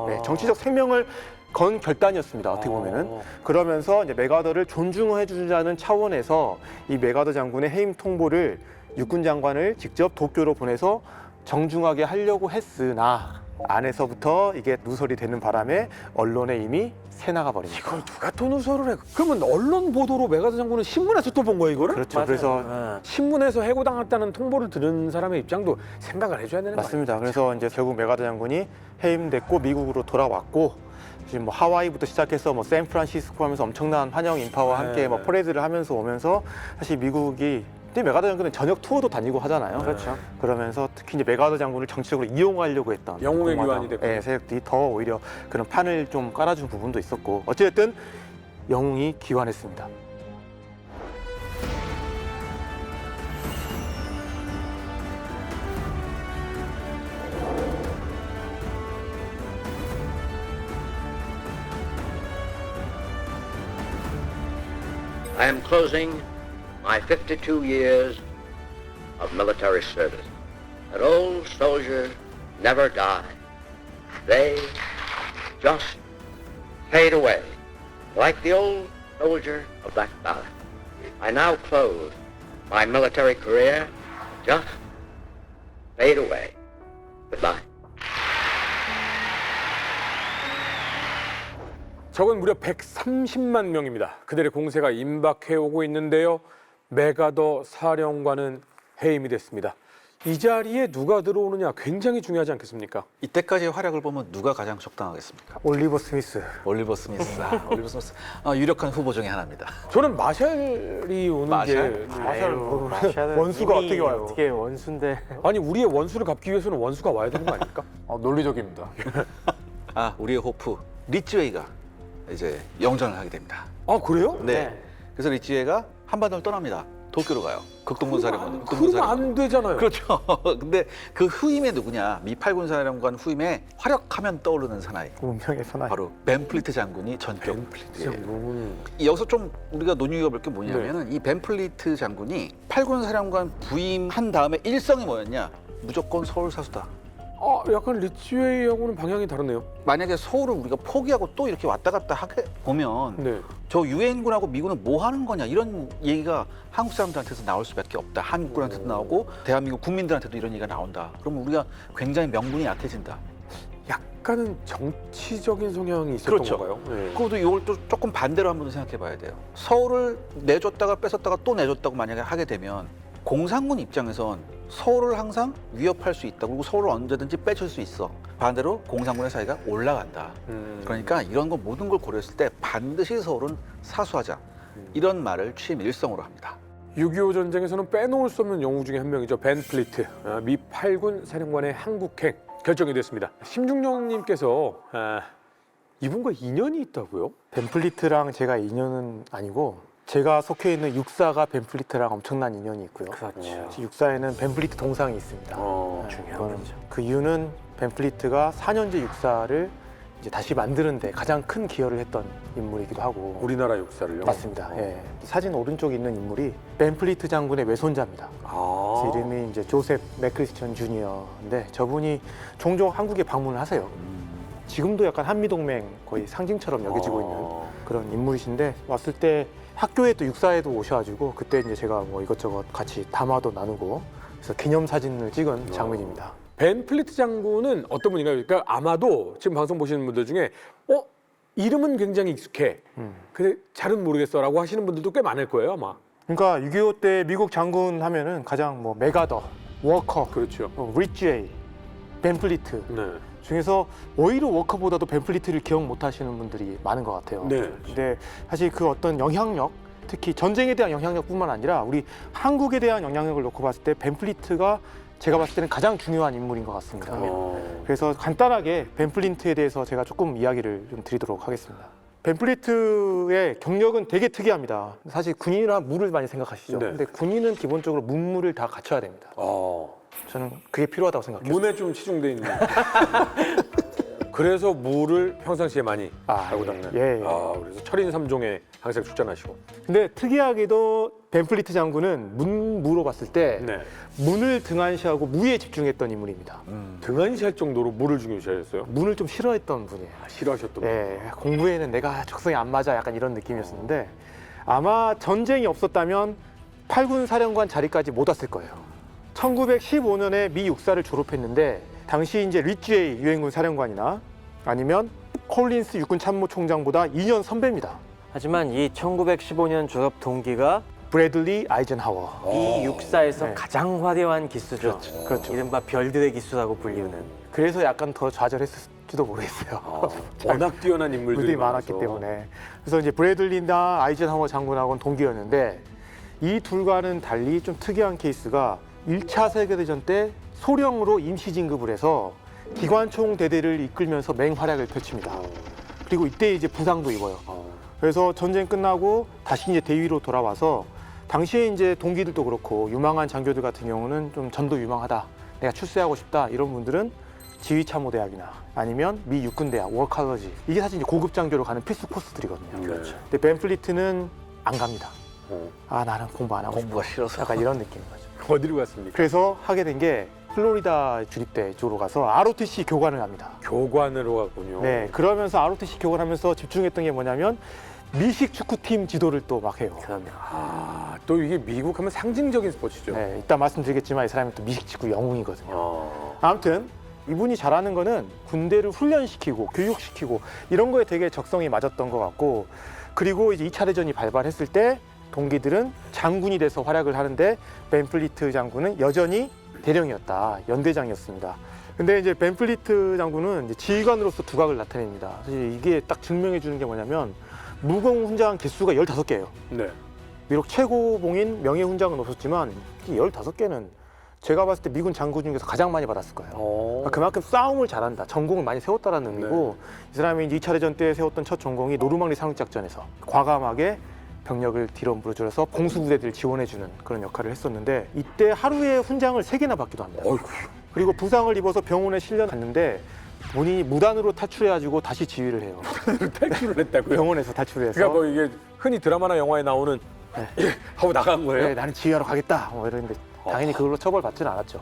네, 정치적 생명을 건 결단이었습니다. 어떻게 보면은. 그러면서 이제 메가더를 존중해 주자는 차원에서 이 메가더 장군의 해임 통보를 육군 장관을 직접 도쿄로 보내서 정중하게 하려고 했으나 안에서부터 이게 누설이 되는 바람에 언론에 이미 새나가 버립니다. 이걸 누가 또 누설을 해? 그러면 언론 보도로 메가더 장군은 신문에서 또 본 거야 이거를? 그렇죠. 맞아요. 그래서 신문에서 해고당했다는 통보를 들은 사람의 입장도 생각을 해줘야 되는 거예요. 맞습니다. 그래서 이제 결국 메가더 장군이 해임됐고 미국으로 돌아왔고 지금 뭐 하와이부터 시작해서 뭐 샌프란시스코 하면서 엄청난 환영 인파와 함께 뭐 퍼레이드를 하면서 오면서 사실 미국이 근데 메가더 장군은 저녁 투어도 다니고 하잖아요. 그렇죠. 그러면서 특히 이제 메가더 장군을 정치적으로 이용하려고 했던 영웅의 공화당, 교환이 됐고. 세력들이 더 오히려 그런 판을 좀 깔아준 부분도 있었고 어쨌든 영웅이 귀환했습니다. I am closing my 52 years of military service. An old soldier never die. They just fade away, like the old soldier of that ballad. I now close my military career, just fade away. Goodbye. 적은 무려 130만 명입니다. 그들의 공세가 임박해 오고 있는데요. 메가더 사령관은 해임이 됐습니다. 이 자리에 누가 들어오느냐 굉장히 중요하지 않겠습니까? 이때까지의 활약을 보면 누가 가장 적당하겠습니까? 올리버 스미스. 올리버 스미스. 올리버 스미스. 유력한 후보 중에 하나입니다. 저는 마샬이 오는 마샬? 게 원수가 이미 어떻게 와요? 어떻게 원수인데? 아니 우리의 원수를 갚기 위해서는 원수가 와야 되는 거 아닙니까? 논리적입니다. 우리의 호프 리치웨이가 이제 영전을 하게 됩니다. 아 그래요? 네. 그래서 리치웨이가 한반도를 떠납니다. 도쿄로 가요. 극동군 사령관. 그러면 안 되잖아요. 그렇죠. 근데 그 후임에 누구냐? 미 8군 사령관 후임에 활약하면 떠오르는 사나이. 운명의 사나이. 바로 벤 플리트 장군이 전격. 장군. 여기서 좀 우리가 논의해 볼 게 뭐냐면은 이 벤 플리트 장군이 8군 사령관 부임한 다음에 일성이 뭐였냐? 무조건 서울 사수다. 약간 리치웨이하고는 방향이 다르네요. 만약에 서울을 우리가 포기하고 또 이렇게 왔다 갔다 하게 보면 네. 저 유엔군하고 미군은 뭐 하는 거냐 이런 얘기가 한국 사람들한테서 나올 수밖에 없다. 한국군한테도 나오고 대한민국 국민들한테도 이런 얘기가 나온다. 그러면 우리가 굉장히 명분이 약해진다. 약간은 정치적인 성향이 있었던 그렇죠. 건가요? 네. 그것도 이걸 또 조금 반대로 한번 생각해 봐야 돼요. 서울을 내줬다가 뺏었다가 또 내줬다고 만약에 하게 되면 공산군 입장에선 서울을 항상 위협할 수 있다. 그리고 서울을 언제든지 빼줄 수 있어. 반대로 공산군의 사이가 올라간다. 그러니까 이런 거 모든 걸 고려했을 때 반드시 서울은 사수하자. 이런 말을 취임 일성으로 합니다. 6.25 전쟁에서는 빼놓을 수 없는 영웅 중에 한 명이죠. 벤 플리트, 미 8군 사령관의 한국행 결정이 됐습니다. 심중령님께서 이분과 인연이 있다고요? 벤플리트랑 제가 인연은 아니고 제가 속해 있는 육사가 벤플리트랑 엄청난 인연이 있고요. 그렇죠. 육사에는 벤플리트 동상이 있습니다. 중요한 거죠. 그 이유는 벤플리트가 4년제 육사를 이제 다시 만드는데 가장 큰 기여를 했던 인물이기도 하고. 우리나라 역사를요? 맞습니다. 예. 사진 오른쪽에 있는 인물이 벤플리트 장군의 외손자입니다. 그래서 이름이 이제 조셉 맥크리스천 주니어인데 저분이 종종 한국에 방문을 하세요. 지금도 약간 한미동맹 거의 상징처럼 여겨지고 있는 그런 인물이신데 왔을 때 학교에 또 육사에도 오셔가지고 그때 이제 제가 뭐 이것저것 같이 담화도 나누고 그래서 기념 사진을 찍은 장면입니다. 벤 플리트 장군은 어떤 분인가요? 그러니까 아마도 지금 방송 보시는 분들 중에 이름은 굉장히 익숙해. 근데 잘은 모르겠어라고 하시는 분들도 꽤 많을 거예요, 아마. 그러니까 6.25 때 미국 장군 하면은 가장 뭐 메가더, 워커, 그렇죠. 리치에이, 벤플리트 네. 중에서 오히려 워커보다도 벤플리트를 기억 못 하시는 분들이 많은 것 같아요. 네. 근데 사실 그 어떤 영향력, 특히 전쟁에 대한 영향력뿐만 아니라 우리 한국에 대한 영향력을 놓고 봤을 때 벤플리트가 제가 봤을 때는 가장 중요한 인물인 것 같습니다. 그래서 간단하게 벤플리트에 대해서 제가 조금 이야기를 좀 드리도록 하겠습니다. 벤플리트의 경력은 되게 특이합니다. 사실 군인이란 물을 많이 생각하시죠. 네. 근데 군인은 기본적으로 문물을 다 갖춰야 됩니다. 저는 그게 필요하다고 생각해요. 문에 좀 치중돼 있는. 그래서 물을 평상시에 많이 알고 다니는. 예, 예. 그래서 철인 3종에 항상 출전하시고. 근데 특이하게도 벤플리트 장군은 문무로 봤을 때 네. 문을 등한시하고 무에 집중했던 인물입니다. 등한시할 정도로 물을 중요시하셨어요? 문을 좀 싫어했던 분이에요. 싫어하셨던 분. 예, 공부에는 내가 적성이 안 맞아 약간 이런 느낌이었는데 아마 전쟁이 없었다면 8군 사령관 자리까지 못 왔을 거예요. 1915년에 미 육사를 졸업했는데 당시 이제 리치에이 유엔군 사령관이나 아니면 콜린스 육군 참모총장보다 2년 선배입니다. 하지만 이 1915년 졸업 동기가 브래들리 아이젠하워. 이 육사에서 네. 가장 화려한 기수죠. 그렇죠. 이른바 별들의 기수라고 불리우는. 그래서 약간 더 좌절했을지도 모르겠어요. 워낙 뛰어난 인물들이 물들이 많았기 많아서. 때문에. 그래서 이제 브래들리나 아이젠하워 장군하고는 동기였는데 이 둘과는 달리 좀 특이한 케이스가 1차 세계대전 때 소령으로 임시 진급을 해서 기관총 대대를 이끌면서 맹활약을 펼칩니다. 그리고 이때 이제 부상도 입어요. 그래서 전쟁 끝나고 다시 이제 대위로 돌아와서 당시에 이제 동기들도 그렇고 유망한 장교들 같은 경우는 좀 전도 유망하다. 내가 출세하고 싶다. 이런 분들은 지휘참모대학이나 아니면 미 육군대학, 워컬러지. 이게 사실 이제 고급 장교로 가는 필수 코스들이거든요. 그렇죠. 근데 벤플리트는 안 갑니다. 어. 아, 나는 공부 안 하고 공부가 싶어. 싫어서. 약간 이런 느낌인 거죠. 어디로 갔습니까? 그래서 하게 된 게 플로리다 주립대 쪽으로 가서 ROTC 교관을 합니다. 교관으로 갔군요. 네, 그러면서 ROTC 교관하면서 집중했던 게 뭐냐면 미식 축구팀 지도를 또 막 해요. 또 이게 미국 하면 상징적인 스포츠죠. 네, 이따 말씀드리겠지만 이 사람이 또 미식 축구 영웅이거든요. 어. 아무튼 이분이 잘하는 거는 군대를 훈련시키고 교육시키고 이런 거에 되게 적성이 맞았던 것 같고 그리고 이제 2차 대전이 발발했을 때 동기들은 장군이 돼서 활약을 하는데 벤플리트 장군은 여전히 대령이었다. 연대장이었습니다. 근데 이제 벤플리트 장군은 이제 지휘관으로서 두각을 나타냅니다. 사실 이게 딱 증명해 주는 게 뭐냐면 무공 훈장 개수가 15개예요. 네. 비록 최고봉인 명예 훈장은 없었지만 이 15개는 제가 봤을 때 미군 장군 중에서 가장 많이 받았을 거예요. 그러니까 그만큼 싸움을 잘한다. 전공을 많이 세웠다라는 의미고 이 사람이 이제 2차 대전 때 세웠던 첫 전공이 노르망디 상륙작전에서 과감하게 병력을 뒤로 물어줘서 공수부대들을 지원해주는 그런 역할을 했었는데 이때 하루에 훈장을 3개나 받기도 합니다. 그리고 부상을 입어서 병원에 실려 갔는데 본인이 무단으로 탈출해가지고 다시 지휘를 해요. 탈출을 했다고요? 병원에서 탈출을 해서 그러니까 뭐 이게 흔히 드라마나 영화에 나오는 하고 나간 거예요? 네, 나는 지휘하러 가겠다 뭐 이랬는데 당연히 그걸로 처벌받지는 않았죠.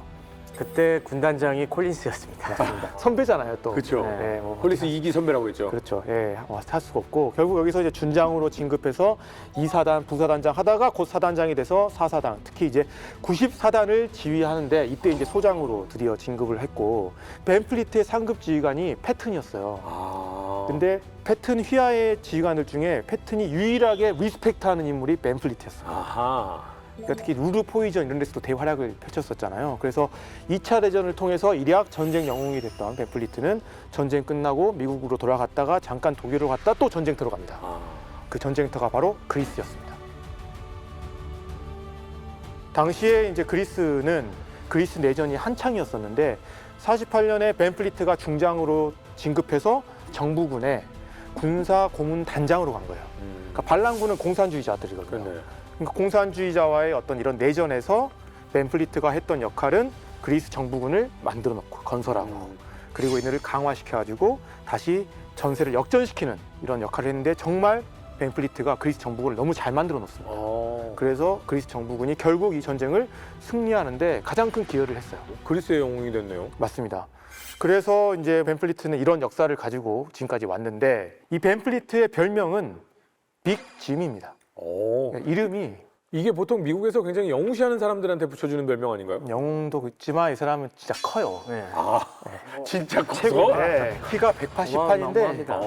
그때 군단장이 콜린스였습니다. 선배잖아요 또. 그렇죠. 네, 뭐 콜린스 2기 선배라고 했죠. 그렇죠. 예, 할 수가 없고 결국 여기서 이제 준장으로 진급해서 2사단, 부사단장 하다가 곧 사단장이 돼서 4사단, 특히 이제 94단을 지휘하는데 이때 이제 소장으로 드디어 진급을 했고 벤플리트의 상급 지휘관이 패튼이었어요. 근데 패튼 휘하의 지휘관들 중에 패튼이 유일하게 리스펙트하는 인물이 벤플리트였어요. 아하. 그러니까 특히 루르 포이전 이런 데서도 대활약을 펼쳤었잖아요. 그래서 2차 대전을 통해서 일약 전쟁 영웅이 됐던 벤플리트는 전쟁 끝나고 미국으로 돌아갔다가 잠깐 독일로 갔다 또 전쟁터로 갑니다. 그 전쟁터가 바로 그리스였습니다. 당시에 이제 그리스는 그리스 내전이 한창이었었는데 48년에 벤플리트가 중장으로 진급해서 정부군의 군사 고문 단장으로 간 거예요. 그러니까 반란군은 공산주의자들이거든요. 그렇네. 그러니까 공산주의자와의 어떤 이런 내전에서 벤플리트가 했던 역할은 그리스 정부군을 만들어 놓고 건설하고 그리고 이들을 강화시켜가지고 다시 전세를 역전시키는 이런 역할을 했는데 정말 벤플리트가 그리스 정부군을 너무 잘 만들어 놓습니다. 그래서 그리스 정부군이 결국 이 전쟁을 승리하는데 가장 큰 기여를 했어요. 그리스의 영웅이 됐네요. 맞습니다. 그래서 이제 벤플리트는 이런 역사를 가지고 지금까지 왔는데 이 벤플리트의 별명은 빅 짐입니다. 오. 이름이 이게 보통 미국에서 굉장히 영웅시하는 사람들한테 붙여주는 별명 아닌가요? 영웅도 있지만 이 사람은 진짜 커요. 네. 진짜 최고. 네, 키가 188인데 어마어마합니다.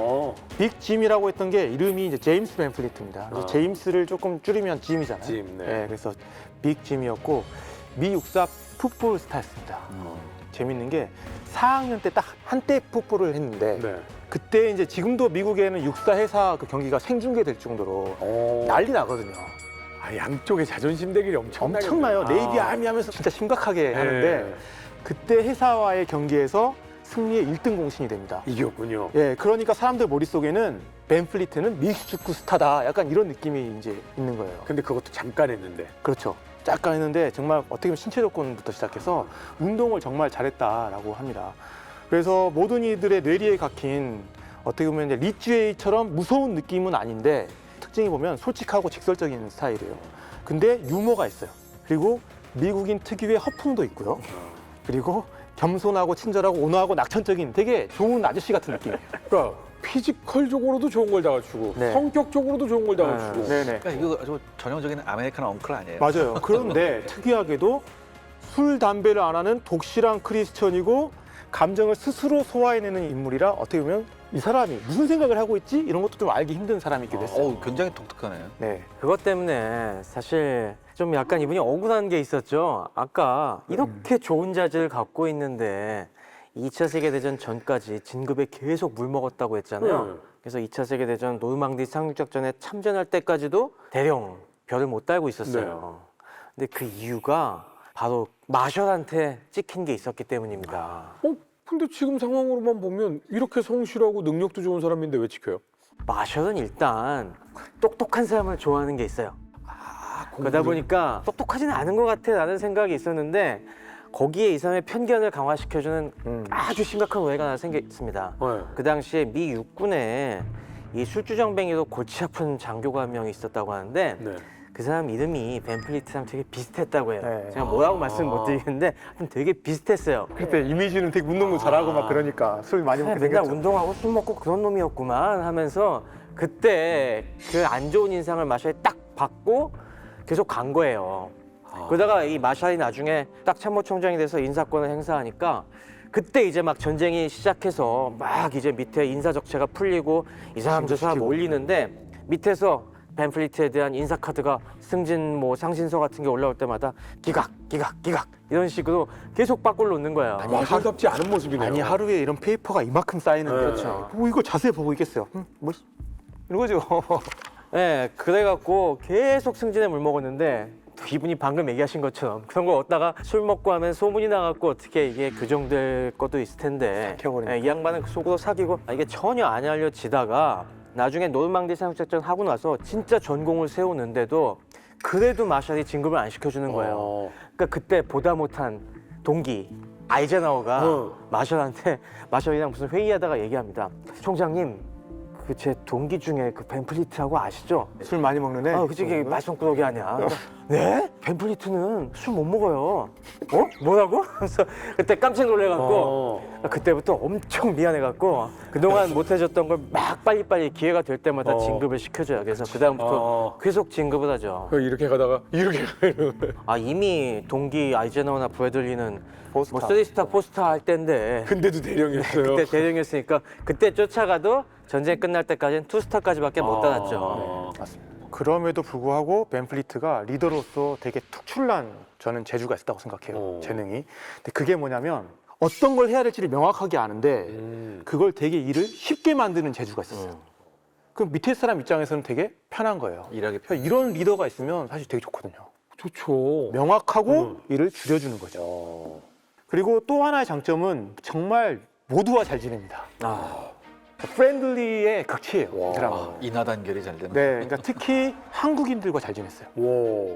빅 짐이라고 했던 게 이름이 이제 제임스 벤플리트입니다. 그래서 제임스를 조금 줄이면 짐이잖아요. 짐, 네. 그래서 빅 짐이었고 미 육사 풋볼 스타였습니다. 재밌는 게 4학년 때 딱 한때 풋볼을 했는데 네. 그때 이제 지금도 미국에는 육사 회사 그 경기가 생중계될 정도로 난리 나거든요. 아, 양쪽의 자존심 대결이 엄청나요. 네이비 아미 하면서 진짜 심각하게 하는데 그때 회사와의 경기에서 승리의 1등 공신이 됩니다. 이겼군요. 예, 그러니까 사람들 머릿속에는 벤플리트는 믹스 축구 스타다. 약간 이런 느낌이 이제 있는 거예요. 근데 그것도 잠깐 했는데. 그렇죠. 잠깐 했는데 정말 어떻게 보면 신체 조건부터 시작해서 운동을 정말 잘했다라고 합니다. 그래서 모든 이들의 뇌리에 박힌 어떻게 보면 이제 리쥐웨이처럼 무서운 느낌은 아닌데 특징이 보면 솔직하고 직설적인 스타일이에요. 근데 유머가 있어요. 그리고 미국인 특유의 허풍도 있고요. 그리고 겸손하고 친절하고 온화하고 낙천적인 되게 좋은 아저씨 같은 느낌이에요. 그러니까 피지컬적으로도 좋은 걸 다 갖추고 네. 성격적으로도 좋은 걸 다 갖추고. 네네. 그러니까 이거 아주 전형적인 아메리칸 엉클 아니에요? 맞아요. 그런데 특이하게도 술, 담배를 안 하는 독실한 크리스천이고 감정을 스스로 소화해내는 인물이라 어떻게 보면 이 사람이 무슨 생각을 하고 있지? 이런 것도 좀 알기 힘든 사람이기도 했어요. 굉장히 독특하네요. 네. 그것 때문에 사실 좀 약간 이분이 억울한 게 있었죠. 아까 이렇게 좋은 자질을 갖고 있는데 2차 세계대전 전까지 진급에 계속 물먹었다고 했잖아요. 그래서 2차 세계대전 노르망디 상륙작전에 참전할 때까지도 대령 별을 못 달고 있었어요. 근데 그 이유가 바로 마셜한테 찍힌 게 있었기 때문입니다. 근데 지금 상황으로만 보면 이렇게 성실하고 능력도 좋은 사람인데 왜 지켜요? 마셜은 일단 똑똑한 사람을 좋아하는 게 있어요. 그러다 보니까 똑똑하지는 않은 것 같아라는 생각이 있었는데 거기에 이 사람의 편견을 강화시켜주는 아주 심각한 오해가 하나 생겼습니다. 네. 그 당시에 미 육군에 이 술주정뱅이로 골치 아픈 장교가 한 명이 있었다고 하는데 네. 그 사람 이름이 벤플리트랑 되게 비슷했다고 해요. 네. 제가 뭐라고 말씀 못 드리겠는데 하여튼 되게 비슷했어요. 그때 이미지는 되게 운동도 잘하고 막 그러니까 술 많이 먹게 맨날 생겼죠. 운동하고 술 먹고 그런 놈이었구만 하면서 그때 그 안 좋은 인상을 마샬이 딱 받고 계속 간 거예요. 그러다가 이 마샬이 나중에 딱 참모총장이 돼서 인사권을 행사하니까 그때 이제 막 전쟁이 시작해서 막 이제 밑에 인사 적체가 풀리고 이 사람 저 사람 올리는데 밑에서 벤플리트에 대한 인사 카드가 승진 뭐 상신서 같은 게 올라올 때마다 기각 이런 식으로 계속 바꿀 놓는 거예요. 마샬답지 않은 모습이네요. 아니 하루에 이런 페이퍼가 이만큼 쌓이는데 그렇죠. 뭐 이거 자세히 보고 있겠어요. 뭐 이런 거죠. 네, 그래갖고 계속 승진에 물먹었는데 이분이 방금 얘기하신 것처럼 그런 걸 얻다가 술 먹고 하면 소문이 나갖고 어떻게 이게 규정될 것도 있을 텐데 삭혀버리니까. 이 양반은 속으로 사귀고 이게 전혀 안 알려지다가 나중에 노르망디 상륙작전 하고 나서 진짜 전공을 세우는데도 그래도 마샬이 진급을 안 시켜주는 거예요. 그러니까 그때 보다 못한 동기 아이젠하워가 마샬이랑 무슨 회의하다가 얘기합니다. 총장님 그 제 동기 중에 그 벤플리트하고 아시죠? 술 많이 먹는 애. 그치, 이게 말썽꾸러기 아니야. 네? 벤플리트는 술 못 먹어요. 어? 뭐라고? 그래서 그때 깜짝 놀래갖고 그때부터 엄청 미안해갖고 그동안 못 해줬던 걸 막 빨리빨리 기회가 될 때마다 진급을 시켜줘요. 그래서 그다음부터 계속 진급을 하죠. 이렇게 가다가 이렇게 가는. 아 이미 동기 아이젠하워나 브래들리는 포스타. 뭐 3스타, 4스타 할 때인데 근데도 대령이었어요. 그때 대령이었으니까 그때 쫓아가도 전쟁 끝날 때까지는 2스타까지밖에 못 달았죠. 맞습니다. 그럼에도 불구하고 벤플리트가 리더로서 되게 특출난 저는 재주가 있었다고 생각해요. 재능이. 근데 그게 뭐냐면 어떤 걸 해야 될지를 명확하게 아는데 그걸 되게 일을 쉽게 만드는 재주가 있었어요. 그럼 밑에 사람 입장에서는 되게 편한 거예요. 일하기 그러니까 이런 리더가 있으면 사실 되게 좋거든요. 좋죠. 명확하고 일을 줄여주는 거죠. 그리고 또 하나의 장점은 정말 모두와 잘 지냅니다. 프렌들리의 극치예요. 이 드라마. 인하 단결이 잘 되는. 네, 그러니까 특히 한국인들과 잘 지냈어요. 와.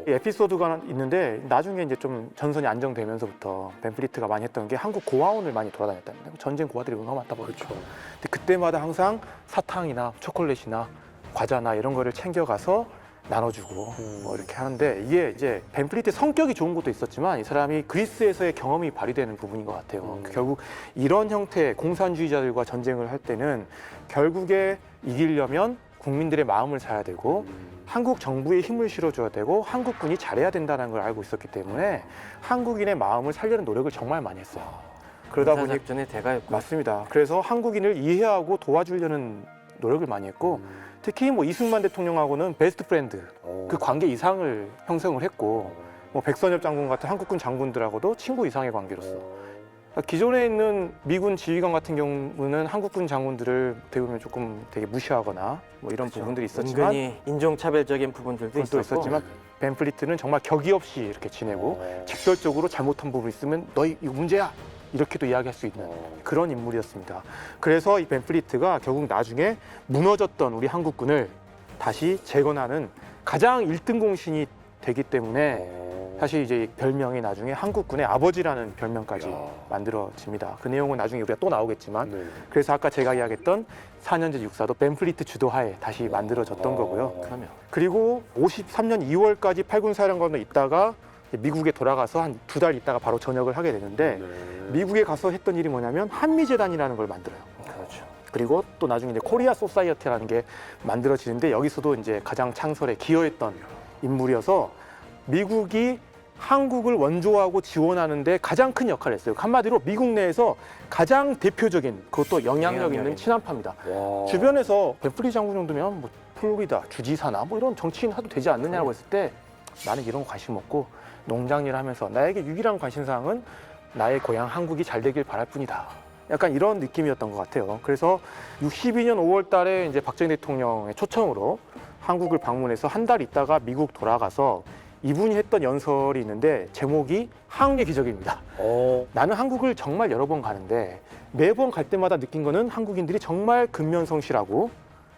이 에피소드가 있는데 나중에 이제 좀 전선이 안정되면서부터 벤플리트가 많이 했던 게 한국 고아원을 많이 돌아다녔다는데 전쟁 고아들이 너무 많다 보니까. 근데 그때마다 항상 사탕이나 초콜릿이나 과자나 이런 거를 챙겨가서 나눠주고 뭐 이렇게 하는데 이게 이제 벤플리트의 성격이 좋은 것도 있었지만 이 사람이 그리스에서의 경험이 발휘되는 부분인 것 같아요. 결국 이런 형태의 공산주의자들과 전쟁을 할 때는 결국에 이기려면 국민들의 마음을 사야 되고 한국 정부에 힘을 실어줘야 되고 한국군이 잘해야 된다는 걸 알고 있었기 때문에 한국인의 마음을 살려는 노력을 정말 많이 했어요. 그러다 보니 군사작전의 대가였고. 맞습니다. 그래서 한국인을 이해하고 도와주려는 노력을 많이 했고 특히 뭐 이승만 대통령하고는 베스트 프렌드 그 관계 이상을 형성을 했고 뭐 백선엽 장군 같은 한국군 장군들하고도 친구 이상의 관계로서 기존에 있는 미군 지휘관 같은 경우는 한국군 장군들을 어떻게 보면 조금 되게 무시하거나 뭐 이런 부분들이 있었지만 은근히 인종차별적인 부분들도 또 있었고. 있었지만 벤플리트는 정말 격의 없이 이렇게 지내고 직설적으로 잘못한 부분이 있으면 너희 이거 문제야 이렇게도 이야기할 수 있는 그런 인물이었습니다. 그래서 이 벤플리트가 결국 나중에 무너졌던 우리 한국군을 다시 재건하는 가장 1등 공신이 되기 때문에 사실 이제 별명이 나중에 한국군의 아버지라는 별명까지 만들어집니다. 그 내용은 나중에 우리가 또 나오겠지만 그래서 아까 제가 이야기했던 4년제 육사도 벤플리트 주도하에 다시 만들어졌던 거고요. 그러면 그리고 53년 2월까지 8군 사령관으로 있다가 미국에 돌아가서 한 2달 있다가 바로 전역을 하게 되는데 미국에 가서 했던 일이 뭐냐면 한미재단이라는 걸 만들어요. 그렇죠. 그리고 또 나중에 이제 코리아 소사이어티라는 게 만들어지는데 여기서도 이제 가장 창설에 기여했던 인물이어서 미국이 한국을 원조하고 지원하는데 가장 큰 역할을 했어요. 한마디로 미국 내에서 가장 대표적인 그것도 영향력 있는 친한파입니다. 주변에서 벤플리 장군 정도면 뭐 플로리다 주지사나 뭐 이런 정치인 하도 되지 않느냐고 했을 때 나는 이런 거 관심 없고 농장 일을 하면서 나에게 유일한 관심사항은 나의 고향 한국이 잘 되길 바랄 뿐이다. 약간 이런 느낌이었던 것 같아요. 그래서 62년 5월 달에 이제 박정희 대통령의 초청으로 한국을 방문해서 한 달 있다가 미국 돌아가서 이분이 했던 연설이 있는데 제목이 한국의 기적입니다. 나는 한국을 정말 여러 번 가는데 매번 갈 때마다 느낀 거는 한국인들이 정말 근면성실하고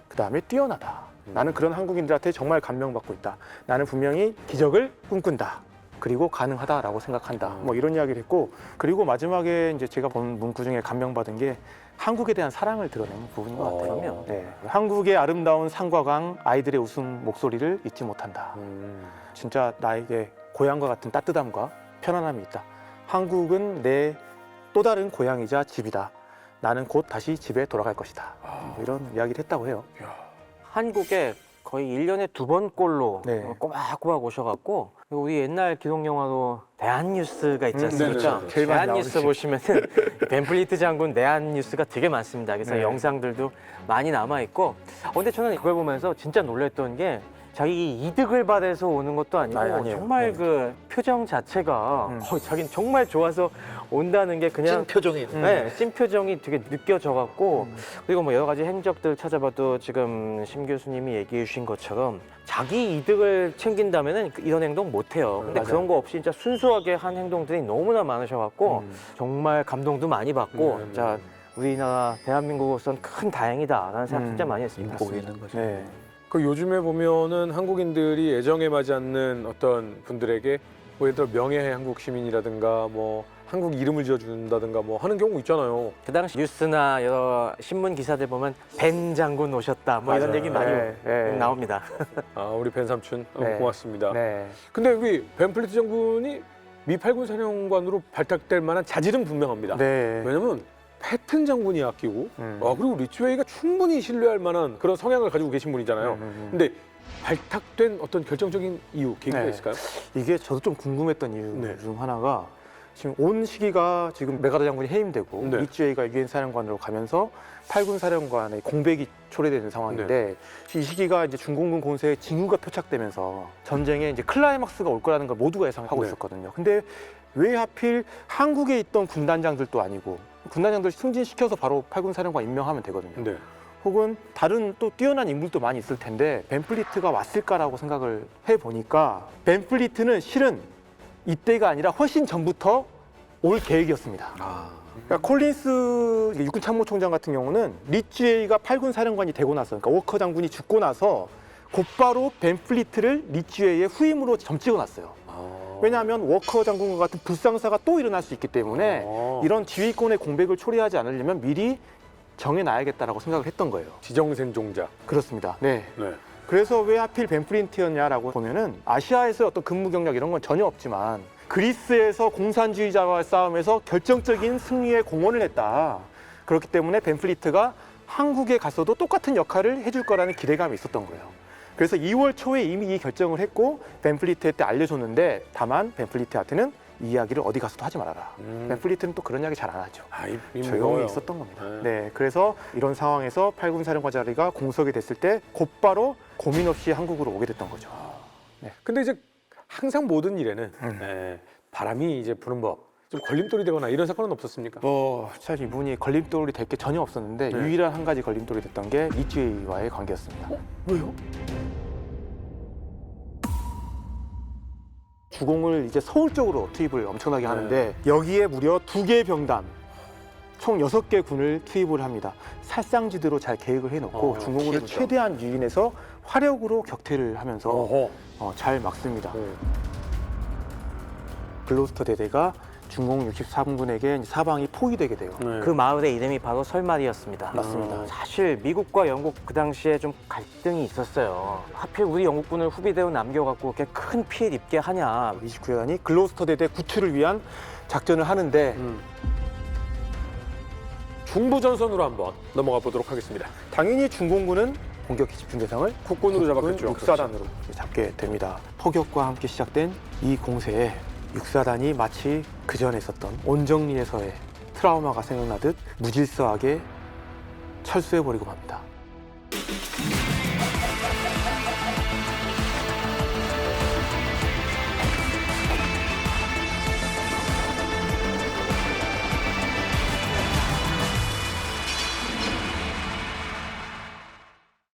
그다음에 뛰어나다. 나는 그런 한국인들한테 정말 감명받고 있다. 나는 분명히 기적을 꿈꾼다. 그리고 가능하다라고 생각한다. 뭐 이런 이야기를 했고 그리고 마지막에 이제 제가 본 문구 중에 감명받은 게 한국에 대한 사랑을 드러내는 부분인 것 같아요. 네. 한국의 아름다운 산과 강, 아이들의 웃음 목소리를 잊지 못한다. 진짜 나에게 고향과 같은 따뜻함과 편안함이 있다. 한국은 내 또 다른 고향이자 집이다. 나는 곧 다시 집에 돌아갈 것이다. 뭐 이런 이야기를 했다고 해요. 한국에 거의 1년에 2번꼴로 네. 꼬박꼬박 오셔갖고 우리 옛날 기록 영화도 대한뉴스가 있지 않습니까? 제일 많이 대한뉴스 나오지. 보시면은 벤플리트 장군 대한뉴스가 되게 많습니다. 그래서 네. 영상들도 많이 남아 있고. 근데 저는 그걸 보면서 진짜 놀랬던 게 자기 이득을 받아서 오는 것도 아니고 아니에요. 정말 네. 그 표정 자체가 자기는 정말 좋아서 온다는 게 그냥 표정이 네, 찐 표정이 되게 느껴져갖고 그리고 뭐 여러 가지 행적들 찾아봐도 지금 심 교수님이 얘기해 주신 것처럼 자기 이득을 챙긴다면은 이런 행동 못 해요. 근데 맞아요. 그런 거 없이 진짜 순수하게 한 행동들이 너무나 많으셔갖고 정말 감동도 많이 받고 진짜 우리나라 대한민국으로선 큰 다행이다라는 생각 진짜 많이 했습니다. 보이는 거죠. 네. 그 요즘에 보면은 한국인들이 애정에 맞지 않는 어떤 분들에게 뭐 예를 들어 명예의 한국 시민이라든가 뭐 한국 이름을 지어준다든가 뭐 하는 경우 있잖아요. 그 당시 뉴스나 여러 신문 기사들 보면 벤 장군 오셨다 뭐 이런 맞아요. 얘기 많이 네, 네. 나옵니다. 아, 우리 벤 삼촌 네. 고맙습니다. 네. 근데 우리 벤플리트 장군이 미 8군 사령관으로 발탁될 만한 자질은 분명합니다. 네. 왜냐면 패튼 장군이 아끼고 그리고 리치웨이가 충분히 신뢰할 만한 그런 성향을 가지고 계신 분이잖아요. 근데 발탁된 어떤 결정적인 이유, 계기가 네. 있을까요? 이게 저도 좀 궁금했던 이유 네. 중 하나가 지금 온 시기가 지금 메가더 장군이 해임되고 네. 리치웨이가 유엔 사령관으로 가면서 8군 사령관의 공백이 초래되는 상황인데 이 시기가 이제 중공군 공세에 징후가 표착되면서 전쟁에 이제 클라이막스가 올 거라는 걸 모두가 예상하고 네. 있었거든요. 근데 왜 하필 한국에 있던 군단장들도 아니고 군단장들 승진시켜서 바로 8군 사령관 임명하면 되거든요. 네. 혹은 다른 또 뛰어난 인물도 많이 있을 텐데 벤플리트가 왔을까라고 생각을 해보니까 벤플리트는 실은 이때가 아니라 훨씬 전부터 올 계획이었습니다. 그러니까 콜린스 육군 참모총장 같은 경우는 리치웨이가 8군 사령관이 되고 나서 그러니까 워커 장군이 죽고 나서 곧바로 벤플리트를 리치웨이의 후임으로 점찍어놨어요. 왜냐하면 워커 장군과 같은 불상사가 또 일어날 수 있기 때문에 이런 지휘권의 공백을 초래하지 않으려면 미리 정해놔야겠다라고 생각을 했던 거예요. 지정생종자. 그렇습니다. 네. 네. 그래서 왜 하필 벤플리트였냐라고 보면은 아시아에서 어떤 근무 경력 이런 건 전혀 없지만 그리스에서 공산주의자와의 싸움에서 결정적인 승리에 공헌을 했다. 그렇기 때문에 벤플리트가 한국에 가서도 똑같은 역할을 해줄 거라는 기대감이 있었던 거예요. 그래서 2월 초에 이미 이 결정을 했고 벤플리트한테 알려줬는데 다만 벤플리트한테는 이 이야기를 어디 가서도 하지 말아라. 벤플리트는 또 그런 이야기 잘 안 하죠. 조용히 있었던 겁니다. 네, 그래서 이런 상황에서 8군 사령관 자리가 공석이 됐을 때 곧바로 고민 없이 한국으로 오게 됐던 거죠. 근데 이제 항상 모든 일에는 바람이 이제 부는 법, 좀 걸림돌이 되거나 이런 사건은 없었습니까? 사실 이분이 걸림돌이 될 게 전혀 없었는데 유일한 한 가지 걸림돌이 됐던 게 이주희와의 관계였습니다. 왜요? 주공을 이제 서울 쪽으로 투입을 엄청나게 하는데 여기에 무려 2개의 병단, 총 6개 군을 투입을 합니다. 살상지대로 잘 계획을 해놓고 중공을 최대한 유인해서 화력으로 격퇴를 하면서 잘 막습니다. 글로스터 대대가 중공 63군에게 사방이 포위되게 돼요. 그 마을의 이름이 바로 설말이었습니다. 맞습니다. 사실 미국과 영국 그 당시에 좀 갈등이 있었어요. 하필 우리 영국군을 후비대로 남겨갖고 그렇게 큰 피해를 입게 하냐. 29회단이 글로스터 대대 구출을 위한 작전을 하는데 중부전선으로 한번 넘어가 보도록 하겠습니다. 당연히 중공군은 공격 집중 대상을 국군으로 잡았겠죠. 육사단으로 잡게 됩니다. 포격과 함께 시작된 이 공세에 육사단이 마치 그 전에 있었던 온정리에서의 트라우마가 생각나듯 무질서하게 철수해버리고 맙니다.